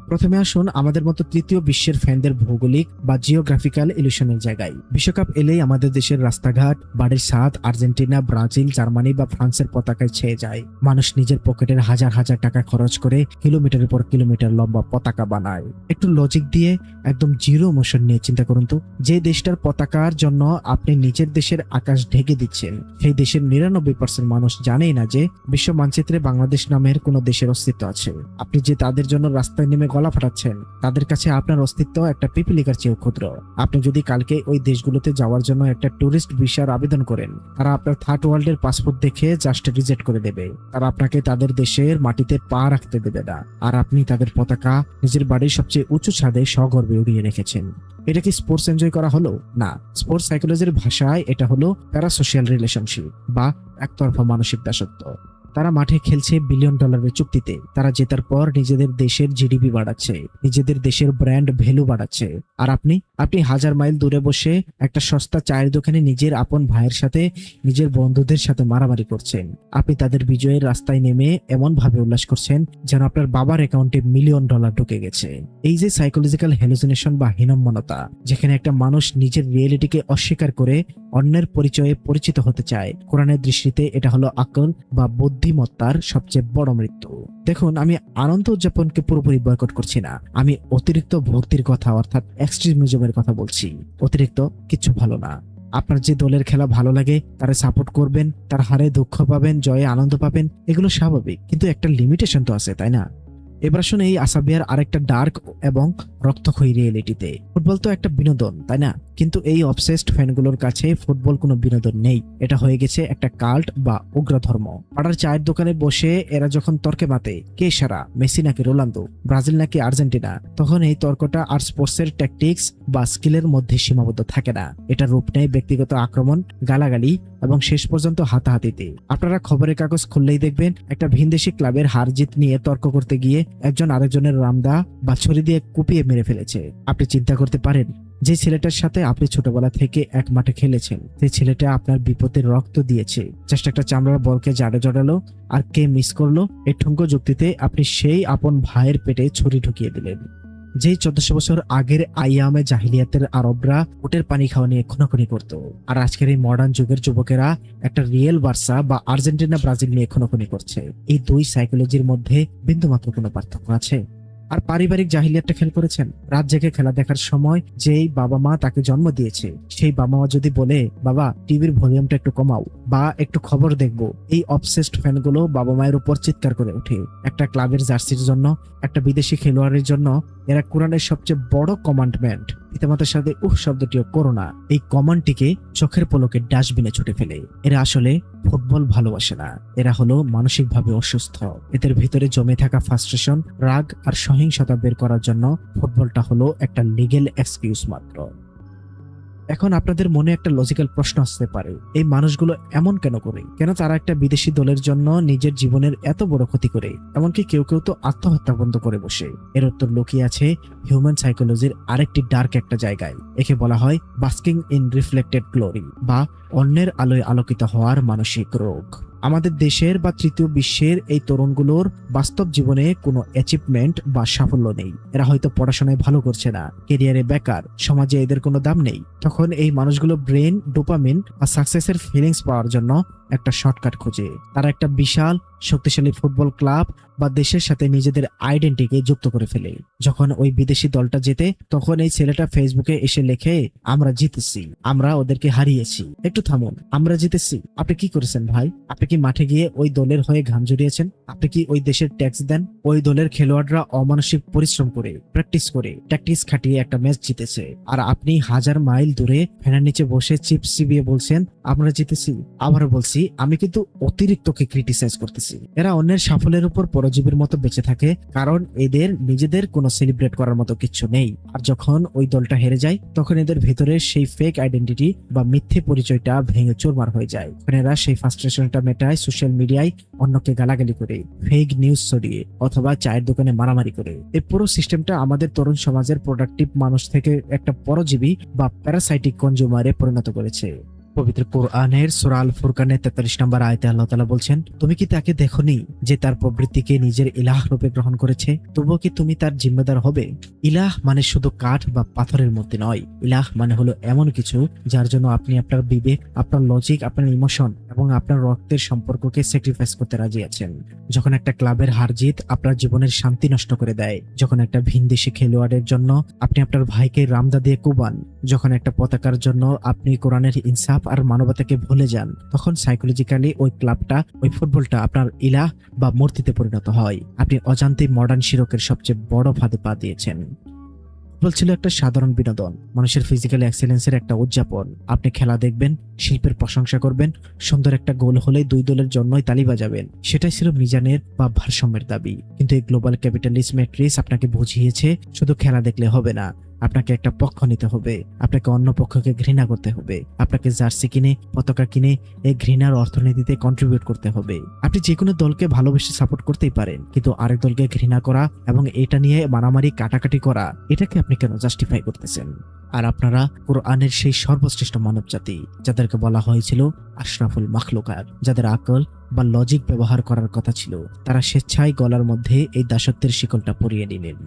প্রথমে আসুন আমাদের মতো তৃতীয় বিশ্বের ফ্যানদের ভৌগোলিক বা জিওগ্রাফিক্যাল ইলিউশনের জায়গায়। বিশ্বকাপ এলেই আমাদের দেশের রাস্তাঘাট, বাড়ির ছাদ আর্জেন্টিনা, ব্রাজিল, জার্মানি বা ফ্রান্সের পতাকায় ছেয়ে যায়। মানুষ নিজের পকেটের হাজার হাজার টাকা খরচ করে কিলোমিটারের পর কিলোমিটার লম্বা পতাকা বানায়। একটু লজিক দিয়ে, একদম জিরো মোশন নিয়ে চিন্তা করুন তো, যে দেশটার পতাকার জন্য আপনি নিজের দেশের আকাশ ঢেকে দিচ্ছেন, সেই দেশের 99% মানুষ জানেই না যে বিশ্ব মানচিত্রে বাংলাদেশ নামের কোনো দেশের অস্তিত্ব আছে। আপনি যে তাদের জন্য রাস্তায় নেমে গলা ফাটাচ্ছেন, তাদের কাছে আপনার অস্তিত্ব একটা পিপিলিকার চেয়েও ক্ষুদ্র। আপনি যদি কালকে ওই দেশগুলোতে যাওয়ার জন্য একটা ট্যুরিস্ট ভিসার আবেদন করেন, তারা আপনার থার্ড ওয়ার্ল্ডের পাসপোর্ট দেখে জাস্ট রিজেক্ট করে দেবে। তারা আপনাকে তাদের দেশের মাটিতে পা রাখতে দেবে না, আর আপনি তাদের পতাকা নিজের বাড়ির সবচেয়ে উঁচু ছাদে সগর্বে উড়িয়ে রেখেছেন। এটা কি স্পোর্টস এনজয় করা হলো? না। স্পোর্টস সাইকোলজির ভাষায় এটা হলো প্যারাসোশিয়াল রিলেশনশিপ বা একতরফা মানসিক দাসত্ব। তারা মাঠে খেলছে বিলিয়ন ডলারের চুক্তিতে। তারা জেতার পর নিজেদের দেশের জিডিপি বাড়াচ্ছে, নিজেদের দেশের ব্র্যান্ড ভ্যালু বাড়াচ্ছে। আর আপনি হাজার মাইল দূরে বসে একটা সস্তা চায়ের দোকানে নিজের আপন ভাইয়ের সাথে, নিজের বন্ধুদের সাথে মারামারি করছেন। আপনি তাদের বিজয়ের রাস্তায় নেমে এমন ভাবে উল্লাস করছেন যেন আপনার বাবার অ্যাকাউন্টে মিলিয়ন ডলার ঢুকে গেছে। এই যে সাইকোলজিক্যাল হ্যালুসিনেশন বা হীনম্মনতা, যেখানে একটা মানুষ নিজের রিয়েলিটিকে অস্বীকার করে অন্যের পরিচয়ে পরিচিত হতে চায়, কোরআনের দৃষ্টিতে এটা হলো আকল বা বুদ্ধিমত্তার সবচেয়ে বড় মৃত্যু। দেখুন, আমি আনন্দ উদযাপনকে পুরোপুরি বয়কট করছি না। আমি অতিরিক্ত ভক্তির কথা, অর্থাৎ এক্সট্রিমিজমের কথা বলছি। অতিরিক্ত কিচ্ছু ভালো না। আপনার যে দলের খেলা ভালো লাগে তারা সাপোর্ট করবেন, তার হারে দুঃখ পাবেন, জয়ে আনন্দ পাবেন, এগুলো স্বাভাবিক, কিন্তু একটা লিমিটেশন তো আছে, তাই না? এবার আসুন এই আসাবিয়ার আরেকটা ডার্ক এবং রক্তক্ষয়ী রিয়েলিটিতে। ফুটবল তো একটা বিনোদন, তাই না? কিন্তু এই অবসেসড ফ্যানগুলোর কাছে ফুটবল কোনো বিনোদন নেই। এটা হয়ে গেছে একটা কাল্ট বা উগ্র ধর্ম। পাড়ার চায়ের দোকানে বসে এরা যখন তর্কে মাতে, কে সেরা, মেসি নাকি রোনালদো, ব্রাজিল নাকি আর্জেন্টিনা, তখন এই তর্কটা আর স্পোর্টসের ট্যাকটিক্স বা স্কিলের মধ্যে সীমাবদ্ধ থাকে না। এটা রূপ নেয় ব্যক্তিগত আক্রমণ, গালাগালি এবং শেষ পর্যন্ত হাতাহাতিতে। আপনারা খবরের কাগজ খুললেই দেখবেন একটা ভিনদেশি ক্লাবের হার জিত নিয়ে তর্ক করতে গিয়ে একজন আরেকজনের রামদা বা ছুরি দিয়ে কুপিয়ে মেরে ফেলেছে। আপনি চিন্তা করতে পারেন, যে ছেলেটার সাথে আপনি ছোটবেলা থেকে এক মাঠে খেলেছেন, সেই ছেলেটা আপনার বিপদে রক্ত দিয়েছে, জাস্ট একটা চামড়ার বলকে জাড়ে জড়ালো আর কে মিস করলো, এই ঠুনকো যুক্তিতে আপনি সেই আপন ভাইয়ের পেটে ছুরি ঢুকিয়ে দিলেন। যেই 1400 বছর আগের আইয়ামে জাহিলিয়াতের আরবরা উটের পানি খাওয়া নিয়ে খুনাখুনি করতো, আর আজকের এই মডার্ন যুগের যুবকেরা একটা রিয়েল বার্সা বা আর্জেন্টিনা ব্রাজিল নিয়ে খুনাখুনি করছে। এই দুই সাইকোলজির মধ্যে বিন্দুমাত্র কোনো পার্থক্য আছে? আর পারিবারিক জাহিলিয়াতটা খেয়াল করেছেন? রাত জেগে খেলা দেখার সময় যেই বাবা মা তাকে জন্ম দিয়েছে সেই বাবা মা যদি বলে, বাবা টিভির ভলিউমটা একটু কমাও বা একটু খবর দেখবো, এই অবসেসড ফ্যানগুলো বাবা মায়ের উপর চিৎকার করে ওঠে। একটা ক্লাবের জার্সির জন্য, একটা বিদেশি খেলোয়াড়ের জন্য এরা কোরআনের সবচেয়ে বড় কমান্ডমেন্ট পিতামাতার সাথে শব্দটিও করো না, এই কমান্ডটিকে চোখের পলকে ডাস্টবিনে ছুটে ফেলে। এরা আসলে ফুটবল ভালোবাসে না, এরা হলো মানসিকভাবে অসুস্থ। এদের ভিতরে জমে থাকা ফ্রাস্ট্রেশন, রাগ আর সহিংসতা বের করার জন্য ফুটবলটা হলো একটা লিগ্যাল এক্সকিউজ মাত্র। এখন আপনাদের মনে একটা লজিক্যাল প্রশ্ন আসতে পারে, এই মানুষগুলো এমন কেন করে? কেন তারা একটা বিদেশি দলের জন্য নিজের জীবনের এত বড় ক্ষতি করে? এমনকি কেউ কেউ তো আত্মহত্যা বন্ধ করে বসে। এর উত্তর লুকিয়ে আছে হিউম্যান সাইকোলজির আরেকটি ডার্ক একটা জায়গায়। একে বলা হয় বাস্কিং ইন রিফ্লেক্টেড গ্লোরি বা অন্যের আলোয় আলোকিত হওয়ার মানসিক রোগ। আমাদের দেশের বা তৃতীয় বিশ্বের এই তরুণগুলোর বাস্তব জীবনে কোনো অ্যাচিভমেন্ট বা সাফল্য নেই। এরা হয়তো পড়াশোনায় ভালো করছে না, ক্যারিয়ারে বেকার, সমাজে এদের কোনো দাম নেই। তখন এই মানুষগুলো ব্রেন ডোপামিন বা সাকসেসের ফিলিংস পাওয়ার জন্য একটা শর্টকাট খোঁজে। তারা একটা বিশাল শক্তিশালী ফুটবল ক্লাব বা দেশের সাথে নিজেদের আইডেন্টিটিকে যুক্ত করে ফেলে। যখন ওই বিদেশি দলটা জেতে, তখন এই ছেলেটা ফেসবুকে এসে লেখে, আমরা জিতেছি, আমরা ওদেরকে হারিয়েছি। একটু থামুন, আমরা জিতেছি? আপনি কি করেছেন ভাই? আপনি কি মাঠে গিয়ে ওই দলের হয়ে ঘাম ঝরিয়েছেন? আপনি কি ওই দেশের ট্যাক্স দেন? ওই দলের খেলোয়াড়রা অমানসিক পরিশ্রম করে, প্র্যাকটিস করে, ট্যাকটিক্স খাটিয়ে একটা ম্যাচ জিতেছে, আর আপনি 1000 মাইল দূরে ফ্যানের নিচে বসে চিপস চিবিয়ে বলছেন আমরা জিতেছি। আবারও বলছি, আমি কিন্তু অতিরিক্তকে ক্রিটিসাইজ করতেছি। এরা অন্যের সাফল্যের উপর পরজীবীর মতো বেঁচে থাকে, কারণ এদের নিজেদের কোনো সেলিব্রেট করার মতো কিছু নেই। আর যখন ওই দলটা হেরে যায়, তখন এদের ভেতরে সেই ফেক আইডেন্টিটি বা মিথ্যে পরিচয়টা ভেঙে চুরমার হয়ে যায়। এরা সেই ফ্রাস্ট্রেশনটা মেটায় সোশ্যাল মিডিয়ায় অন্যকে গালাগালি করে, ফেক নিউজ ছড়িয়ে, অথবা চায়ের দোকানে মারামারি করে। এই পুরো সিস্টেমটা আমাদের তরুণ সমাজের প্রোডাক্টিভ মানুষ থেকে একটা পরজীবী বা প্যারাসাইটিক কনজিউমারে পরিণত করেছে। পবিত্র কোরআনের সূরা আল ফুরকানের 43 নম্বর আয়াতে আল্লাহ তাআলা বলছেন, তুমি কি তাকে দেখোনি যে তার প্রবৃত্তিকে নিজের ইলাহ রূপে গ্রহণ করেছে? তবুও কি তুমি তার জিম্মেদার হবে? ইলাহ মানে শুধু কাঠ বা পাথরের মধ্যে নয়। ইলাহ মানে হলো এমন কিছু যার জন্য আপনি আপনার বিবেক, আপনার লজিক, আপনার ইমোশন এবং আপনার রক্তের সম্পর্ককে স্যাক্রিফাইস করতে রাজি আছেন। যখন একটা ক্লাবের হার জিত আপনার জীবনের শান্তি নষ্ট করে দেয়, যখন একটা ভিনদেশি খেলোয়াড়ের জন্য আপনি আপনার ভাইকে রামদা দিয়ে কুবান, যখন একটা পতাকার জন্য আপনি কোরআনের ইনসাফ আর মানবতাকে ভুলে যান, তখন সাইকোলজিক্যালি ওই ক্লাবটা, ওই ফুটবলটা আপনার ইলাহ বা মূর্তিতে পরিণত হয়। আপনি অজান্তে মডার্ন শিরকের সবচেয়ে বড় ফাঁদে পা দিয়েছেন। ফুটবল ছিল একটা সাধারণ বিনোদন, মানুষের ফিজিক্যাল এক্সেলেন্সের একটা উদযাপন। আপনি খেলা দেখবেন, শিল্পের প্রশংসা করবেন, সুন্দর একটা গোল হলেই দুই দলের জন্যই তালি বাজাবেন। সেটাই ছিল মিজানের বা ভারসাম্যের দাবি। কিন্তু এই গ্লোবাল ক্যাপিটালিস্ট ম্যাট্রিক্স আপনাকে বুঝিয়েছে শুধু খেলা দেখলে হবে না, আপনাকে একটা পক্ষ নিতে হবে, আপনাকে অন্য পক্ষকে ঘৃণা করতে হবে, আপনাকে জার্সি কিনে, পতাকা কিনে এই ঘৃণার অর্থনীতিতে কন্ট্রিবিউট করতে হবে। আপনি যে কোনো দলকে ভালোবেসে সাপোর্ট করতেই পারেন, কিন্তু আরেক দলকে ঘৃণা করা এবং এটা নিয়ে মারামারি কাটাকাটি করা, এটাকে আপনি কেন জাস্টিফাই করতেছেন? আর আপনারা কোরআনের সেই সর্বশ্রেষ্ঠ মানব জাতি, যাদেরকে বলা হয়েছিল আশরাফুল মাখলুকাত, যাদের আকল বা লজিক ব্যবহার করার কথা ছিল, তারা স্বেচ্ছায় গলার মধ্যে এই দাসত্বের শিকলটা পরিয়ে নিলেন।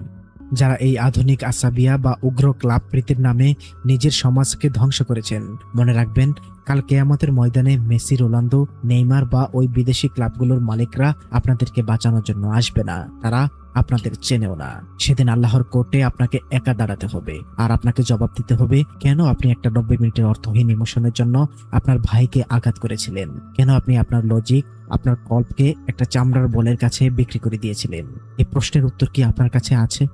যারা এই আধুনিক আসাবিয়া বা উগ্র ক্লাব প্রীতির নামে নিজের সমাজকে ধ্বংস করেছেন, মনে রাখবেন, কাল কিয়ামতের ময়দানে মেসি, রোনালদো, নেইমার বা ওই বিদেশি ক্লাবগুলোর মালিকরা আপনাদেরকে বাঁচানোর জন্য আসবে না। তারা আপনাদের চেনেও না। সেদিন আল্লাহর কোর্টে আপনাকে একা দাঁড়াতে হবে, আর আপনাকে জবাব দিতে হবে কেন আপনি একটা 90 মিনিটের অর্থহীন ইমোশনের জন্য আপনার ভাইকে আঘাত করেছিলেন, কেন আপনি আপনার লজিক, আপনার কল্পকে একটা চামড়ার বলের কাছে বিক্রি করে দিয়েছিলেন। এই প্রশ্নের উত্তর কি আপনার কাছে আছে?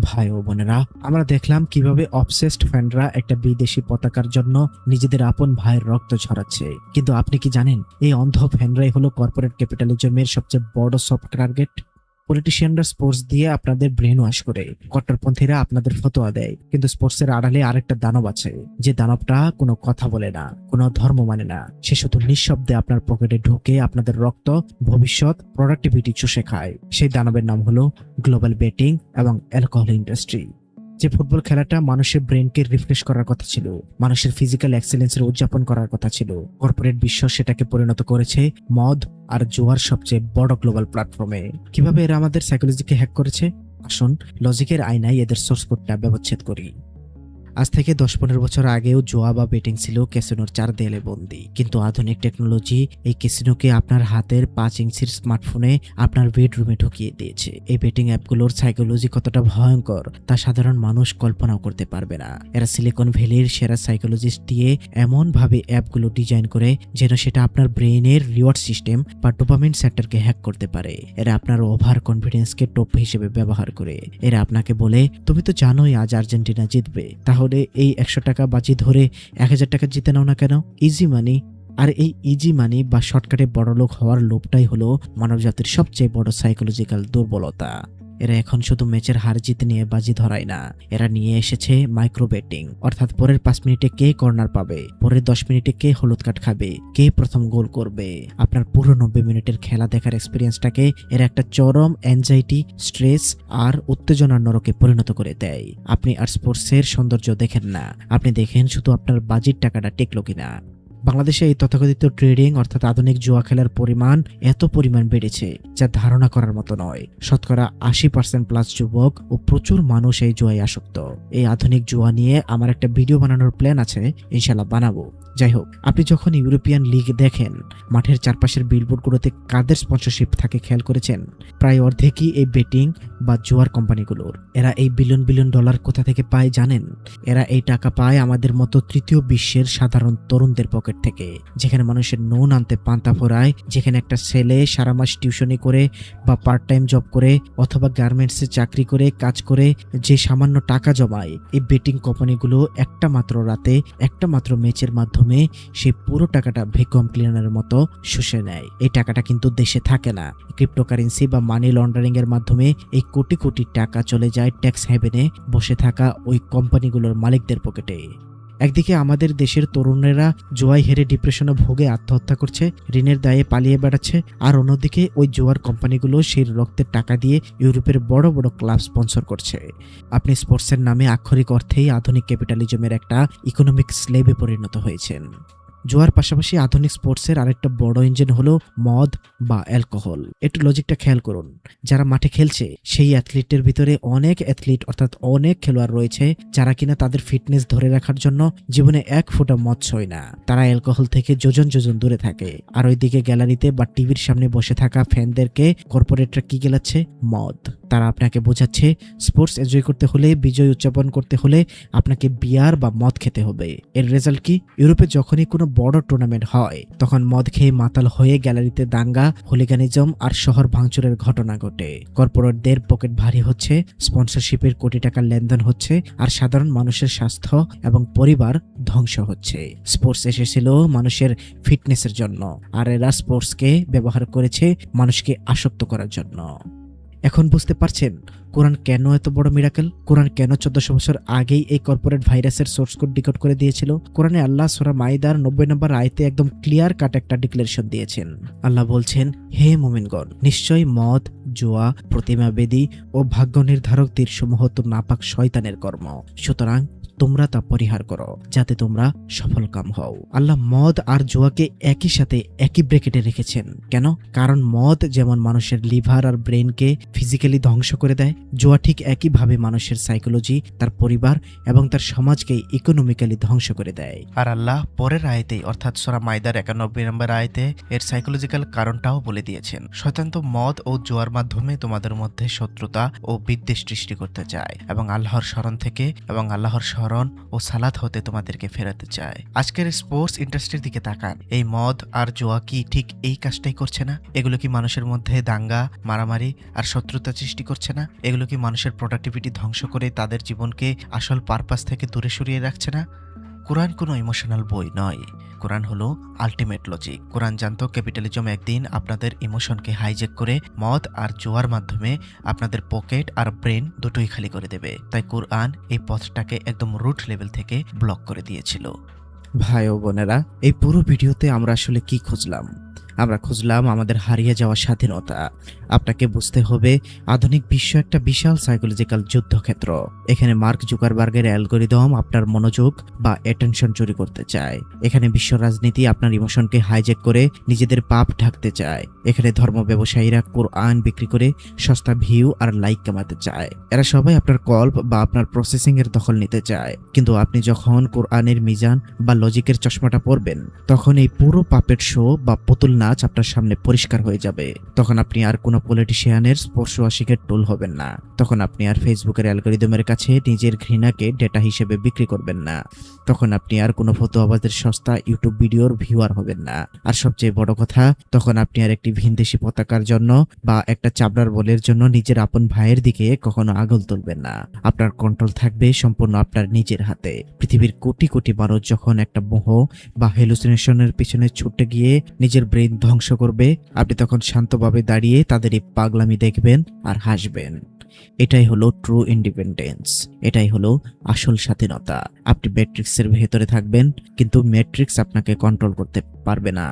ভাই ও বোনেরা, আমরা দেখলাম কিভাবে অবসেসড ফ্যানরা একটা বিদেশি পতাকার জন্য নিজেদের আপন ভাইয়ের রক্ত ঝরাচ্ছে। কিন্তু আপনি কি জানেন, এই অন্ধ ফ্যানরাই হলো কর্পোরেট ক্যাপিটালিজমের সবচেয়ে বড় সফট টার্গেট। পলিটিশিয়ানরা স্পোর্টস দিয়ে আপনাদের ব্রেন ওয়াশ করে, কট্টরপন্থীরা আপনাদের ফতোয়া দেয়, কিন্তু স্পোর্টসের আড়ালে আরেকটা দানব আছে, যে দানবটা কোনো কথা বলে না, কোনো ধর্ম মানে না। সে শুধু নিঃশব্দে আপনার পকেটে ঢুকে আপনাদের রক্ত, ভবিষ্যৎ, প্রোডাক্টিভিটি চুষে খায়। সেই দানবের নাম হলো গ্লোবাল বেটিং এবং অ্যালকোহল ইন্ডাস্ট্রি। যে ফুটবল খেলাটা মানুষের ব্রেনকে রিফ্রেশ করার কথা ছিল, মানুষের ফিজিক্যাল এক্সেলেন্সের উদযাপন করার কথা ছিল, কর্পোরেট বিশ্ব সেটাকে পরিণত করেছে মদ আর জুয়ার সবচেয়ে বড় গ্লোবাল প্ল্যাটফর্মে। কিভাবে এরা আমাদের সাইকোলজিকে হ্যাক করেছে? আসুন লজিকের আয়নায় এদের সোর্স কোডটা ব্যবচ্ছেদ করি। আজ থেকে 10-15 বছর আগেও জুয়া বা বেটিং ছিল ক্যাসিনোর 4 দেয়ালে বন্দী, কিন্তু আধুনিক টেকনোলজি এই ক্যাসিনোকে আপনার হাতের 5 ইঞ্চির স্মার্টফোনে আপনার বেডরুমে ঢুকিয়ে দিয়েছে। এই বেটিং অ্যাপগুলোর সাইকোলজি কতটা ভয়ঙ্কর তা সাধারণ মানুষ কল্পনাও করতে পারবে না। এরা সিলিকন ভ্যালির সেরা সাইকোলজিস্ট দিয়ে এমন ভাবে অ্যাপগুলো ডিজাইন করে যেন সেটা আপনার ব্রেইনের রিওয়ার্ড সিস্টেম বা ডোপামিন সেন্টারকে হ্যাক করতে পারে। এরা আপনার ওভার কনফিডেন্সকে টোপ হিসেবে ব্যবহার করে। এরা আপনাকে বলে, তুমি তো জানোই আজ আর্জেন্টিনা জিতবে, তাহলে এই 100 টাকা বাজি ধরে 1000 টাকা জিতে নাও না কেন? ইজি মানি। আর এই ইজি মানি বা শর্টকাটে বড়লোক হওয়ার লোভটাই হলো মানবজাতির সবচেয়ে বড় সাইকোলজিক্যাল দুর্বলতা। এরা এখন শুধু ম্যাচের হার জিত নিয়ে বাজি ধরায় না, এরা নিয়ে এসেছে মাইক্রো বেটিং, অর্থাৎ পরের 5 মিনিটে কে কর্নার পাবে, পরের 10 মিনিটে কে হলুদ কার্ড খাবে, কে প্রথম গোল করবে। আপনার পুরো 90 মিনিটের খেলা দেখার এক্সপিরিয়েন্সটাকে এরা একটা চরম অ্যাংজাইটি, স্ট্রেস আর উত্তেজনার নরকে পরিণত করে দেয়। আপনি আর স্পোর্টসের সৌন্দর্য দেখেন না, আপনি দেখেন শুধু আপনার বাজির টাকাটা টেকলো কিনা। বাংলাদেশে এই তথাকথিত ট্রেডিং অর্থাৎ আধুনিক জুয়া খেলার পরিমাণ এত পরিমাণ বেড়েছে যা ধারণা করার মতো নয়। শতকরা 80% প্লাস যুবক ও প্রচুর মানুষ এই জুয়ায় আসক্ত। এই আধুনিক জুয়া নিয়ে আমার একটা ভিডিও বানানোর প্ল্যান আছে, ইনশাল্লাহ বানাবো। যাই হোক, আপনি যখন ইউরোপিয়ান লিগ দেখেন, মাঠের চারপাশের বিলবোর্ডগুলোতে কাদের স্পন্সরশিপ থাকে খেয়াল করেছেন? প্রায় অর্ধেকই এই বেটিং বা জুয়ার কোম্পানিগুলোর। এরা এই বিলিয়ন বিলিয়ন ডলার কোথা থেকে পায় জানেন? এরা এই টাকা পায় আমাদের মতো তৃতীয় বিশ্বের সাধারণ তরুণদের পকেট থেকে, যেখানে মানুষের নুন আনতে পান্তা ফোরায়, যেখানে একটা ছেলে সারা মাস টিউশনি করে বা পার্ট টাইম জব করে অথবা গার্মেন্টসে চাকরি করে কাজ করে যে সামান্য টাকা জমায়, এই বেটিং কোম্পানিগুলো একটা মাত্র রাতে একটা মাত্র ম্যাচের মাধ্যমে সেই পুরো টাকাটা ভ্যাকুয়াম ক্লিনারের মতো শুষে নেয়। এই টাকাটা কিন্তু দেশে থাকে না। ক্রিপ্টোকারেন্সি বা মানি লন্ডারিং এর মাধ্যমে এই কোটি কোটি টাকা চলে যায় ট্যাক্স হেভেনে বসে থাকা ওই কোম্পানিগুলোর মালিকদের পকেটে। একদিকে আমাদের দেশের তরুণেরা জুয়ায় হেরে ডিপ্রেশনে ভোগে আত্মহত্যা করছে, ঋণের দায়ে পালিয়ে বেড়াচ্ছে, আর অন্যদিকে ওই জুয়ার কোম্পানিগুলো সেই রক্তের টাকা দিয়ে ইউরোপের বড় বড় ক্লাব স্পন্সর করছে। আপনি স্পোর্টসের নামে আক্ষরিক অর্থেই আধুনিক ক্যাপিটালিজমের একটা ইকোনমিক স্লেভে পরিণত হয়েছেন। জুয়ার পাশাপাশি আধুনিক স্পোর্টসের আরেকটা বড় ইঞ্জিন হলো মদ বা অ্যালকোহল। একটু লজিকটা খেয়াল করুন। যারা মাঠে খেলছে সেই অ্যাথলিটের ভিতরে অনেক অ্যাথলিট অর্থাৎ অনেক খেলোয়াড় রয়েছে যারা কিনা তাদের ফিটনেস ধরে রাখার জন্য জীবনে 1 ফোঁটা মদ ছয় না। তারা অ্যালকোহল থেকে যোজন যোজন দূরে থাকে। আর ওইদিকে গ্যালারিতে বা টিভির সামনে বসে থাকা ফ্যানদেরকে কর্পোরেটরা কি গেলাচ্ছে? মদ। তারা আপনাকে বোঝাচ্ছে স্পোর্টস এনজয় করতে হলে, বিজয় উদযাপন করতে হলে আপনাকে বিয়ার বা মদ খেতে হবে। এর রেজাল্ট কি? ইউরোপে যখনই কোনো বড় টুর্নামেন্ট হয় তখন মদ খেয়ে মাতাল হয়ে গ্যালারিতে দাঙ্গা, হুলিগানিজম আর শহর ভাঙচুরের ঘটনা ঘটে। কর্পোরেটদের পকেট ভারী হচ্ছে, স্পন্সরশিপের কোটি টাকার লেনদেন হচ্ছে, আর সাধারণ মানুষের স্বাস্থ্য এবং পরিবার ধ্বংস হচ্ছে। স্পোর্টস এসেছিল মানুষের ফিটনেসের জন্য, আর এরা স্পোর্টসকে ব্যবহার করেছে মানুষকে আসক্ত করার জন্য। এখন বুঝতে পারছেন কোরআন কেন এত বড় মিরাকেল? কোরআন কেন 1400 বছর আগেই এই কর্পোরেট ভাইরাসের সোর্স কোড ডিকোড করে দিয়েছিল? কোরআনে আল্লাহ সূরা মাইদার 90 নম্বর আয়াতে একদম ক্লিয়ার কাট একটা ডিক্লারেশন দিয়েছেন। আল্লাহ বলছেন, হে মুমিনগণ, নিশ্চয়ই মদ, জুয়া, প্রতিমাবেদী ও ভাগ্য নির্ধারক তীরসমূহ তো নাপাক শয়তানের কর্ম, সুতরাং তোমরা তা পরিহার করো যাতে তোমরা সফলকাম হও। আল্লাহ মদ আর জুয়াকে একই সাথে একই ব্র্যাকেটে রেখেছেন। কেন? কারণ মদ যেমন মানুষের লিভার আর ব্রেনকে ফিজিক্যালি ধ্বংস করে দেয়, জুয়া ঠিক একইভাবে মানুষের সাইকোলজি, তার পরিবার এবং তার সমাজকে ইকোনমিক্যালি ধ্বংস করে দেয়। আর আল্লাহ পরের আয়াতে অর্থাৎ সূরা মাইদার 91 নম্বর আয়াতে এর সাইকোলজিক্যাল কারণটাও বলে দিয়েছেন। শয়তান তো মদ ও জুয়ার মাধ্যমে তোমাদের মধ্যে শত্রুতা ও বিদ্বেষ সৃষ্টি করতে চায় এবং আল্লাহর স্মরণ থেকে এবং আল্লাহর স্মরণ ও সালাত হতে তোমাদেরকে ফেরাতে চায়। আজকের স্পোর্টস ইন্ডাস্ট্রির দিকে তাকান। এই মদ আর জুয়া কি ঠিক এই কাজটাই করছে না? এগুলো কি মানুষের মধ্যে দাঙ্গা, মারামারি আর শত্রুতা সৃষ্টি করছে না? এগুলো কি মানুষের প্রোডাক্টিভিটি ধ্বংস করে তাদের জীবনকে আসল পারপাস থেকে দূরে সরিয়ে রাখছে না? কোরআন কোনো ইমোশনাল বই নয়, কোরআন হলো আলটিমেট লজিক। কোরআন জানতো ক্যাপিটালিজম একদিন আপনাদের ইমোশনকে হাইজ্যাক করে মদ আর জুয়ার মাধ্যমে আপনাদের পকেট আর ব্রেন দুটোই খালি করে দেবে। তাই কোরআন এই পথটাকে একদম রুট লেভেল থেকে ব্লক করে দিয়েছিল। ভাই ও বোনেরা, এই পুরো ভিডিওতে আমরা আসলে কি খুঁজলাম? আমরা খুঁজলাম আমাদের হারিয়ে যাওয়া স্বাধীনতা। আপনাকে বুঝতে হবে আধুনিক বিশ্ব একটা বিশাল সাইকোলজিক্যাল যুদ্ধক্ষেত্র। এখানে মার্ক জুকারবার্গের অ্যালগরিদম আপনার মনোযোগ বা অ্যাটেনশন চুরি করতে চায়। এখানে বিশ্ব রাজনীতি আপনার ইমোশনকে হাইজ্যাক করে নিজেদের পাপ ঢাকতে চায়। এখানে ধর্ম ব্যবসায়ীরা কোরআন বিক্রি করে সস্তা ভিউ আর লাইক কামাতে চায়। এরা সবাই আপনার কল্প বা আপনার প্রসেসিং এর দখল নিতে চায়। কিন্তু আপনি যখন কোরআনের মিজান বা লজিকের চশমাটা পরবেন, তখন এই পুরো পাপেট শো বা পুতুল নাচ আপনার সামনে পরিষ্কার হয়ে যাবে। তখন আপনি আর কোনো পলিটিশিয়ানের স্পর্শ আশিকের টুল হবেন না। তখন আপনি আর ফেসবুকের অ্যালগরিদমের কাছে নিজের ঘৃণাকে ডেটা হিসেবে বিক্রি করবেন না। তখন আপনি আর কোনো ফতোয়াবাজের সস্তা ইউটিউব ভিডিওর ভিউয়ার হবেন না। আর সবচেয়ে বড় কথা, তখন আপনি আর একটি ভিনদেশি পতাকার জন্য বা একটা চাবড়ার বলের জন্য নিজের আপন ভাইয়ের দিকে কখনো আঙুল তুলবেন না। আপনার কন্ট্রোল থাকবে সম্পূর্ণ আপনার নিজের হাতে। পৃথিবীর কোটি কোটি মানুষ যখন একটা মোহ বা হ্যালুসিনেশনের পিছনে ছুটে গিয়ে নিজের ব্রেন ধ্বংস করবে, আপনি তখন শান্তভাবে দাঁড়িয়ে তাদের এই পাগলামি দেখবেন আর হাসবেন। এটাই হলো ট্রু ইন্ডিপেন্ডেন্স। এটাই হলো আসল স্বাধীনতা। আপনি ম্যাট্রিক্সের ভেতরে থাকবেন, কিন্তু ম্যাট্রিক্স আপনাকে কন্ট্রোল করতে পারবে না।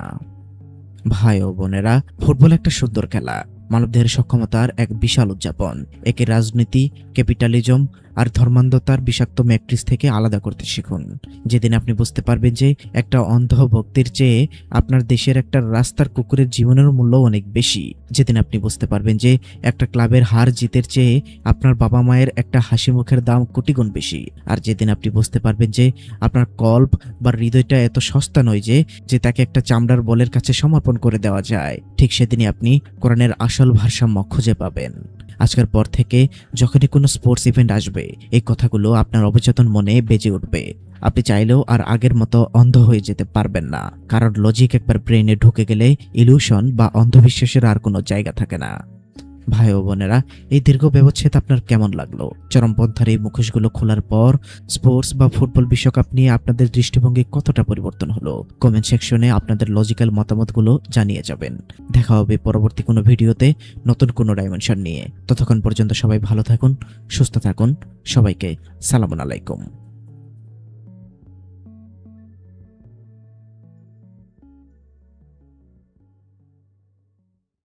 ভাই ও বোনেরা, ফুটবল একটা সুন্দর খেলা, মানবদেহের সক্ষমতার এক বিশাল উদযাপন। একে রাজনীতি, ক্যাপিটালিজম আর ধর্মান্ধতার বিষাক্ত ম্যাট্রিক্স থেকে আলাদা করতে শিখুন। যেদিন আপনি বুঝতে পারবেন যে একটা অন্ধ ভক্তির চেয়ে আপনার দেশের একটা রাস্তার কুকুরের জীবনের মূল্য অনেক বেশি, যেদিন আপনি বুঝতে পারবেন যে একটা ক্লাবের হার জিতের চেয়ে আপনার বাবা মায়ের একটা হাসি মুখের দাম কোটি গুণ বেশি, আর যেদিন আপনি বুঝতে পারবেন যে আপনার কল্প বা হৃদয়টা এত সস্তা নয় যে তাকে একটা চামড়ার বলের কাছে সমর্পণ করে দেওয়া যায়, ঠিক সেদিনই আপনি কোরআনের আসল ভারসাম্য খুঁজে পাবেন। আজকের পর থেকে যখনই কোনো স্পোর্টস ইভেন্ট আসবে, এই কথাগুলো আপনার অবচেতন মনে বেজে উঠবে। আপনি চাইলেও আর আগের মতো অন্ধ হয়ে যেতে পারবেন না, কারণ লজিক একবার ব্রেনে ঢুকে গেলে ইলিউশন বা অন্ধবিশ্বাসের আর কোনো জায়গা থাকে না। ভাই ও বোনেরা, এই দীর্ঘ ব্যবচ্ছেদ আপনার কেমন লাগলো? চরমপন্থার এই মুখোশগুলো খোলার পর স্পোর্টস বা ফুটবল বিশ্বকাপ নিয়ে আপনাদের দৃষ্টিভঙ্গি কতটা পরিবর্তন হলো? কমেন্ট সেকশনে আপনাদের লজিক্যাল মতামতগুলো জানিয়ে যাবেন। দেখা হবে পরবর্তী কোনো ভিডিওতে নতুন কোনো ডাইমেনশন নিয়ে। ততক্ষণ পর্যন্ত সবাই ভালো থাকুন, সুস্থ থাকুন। সবাইকে সালামু আলাইকুম।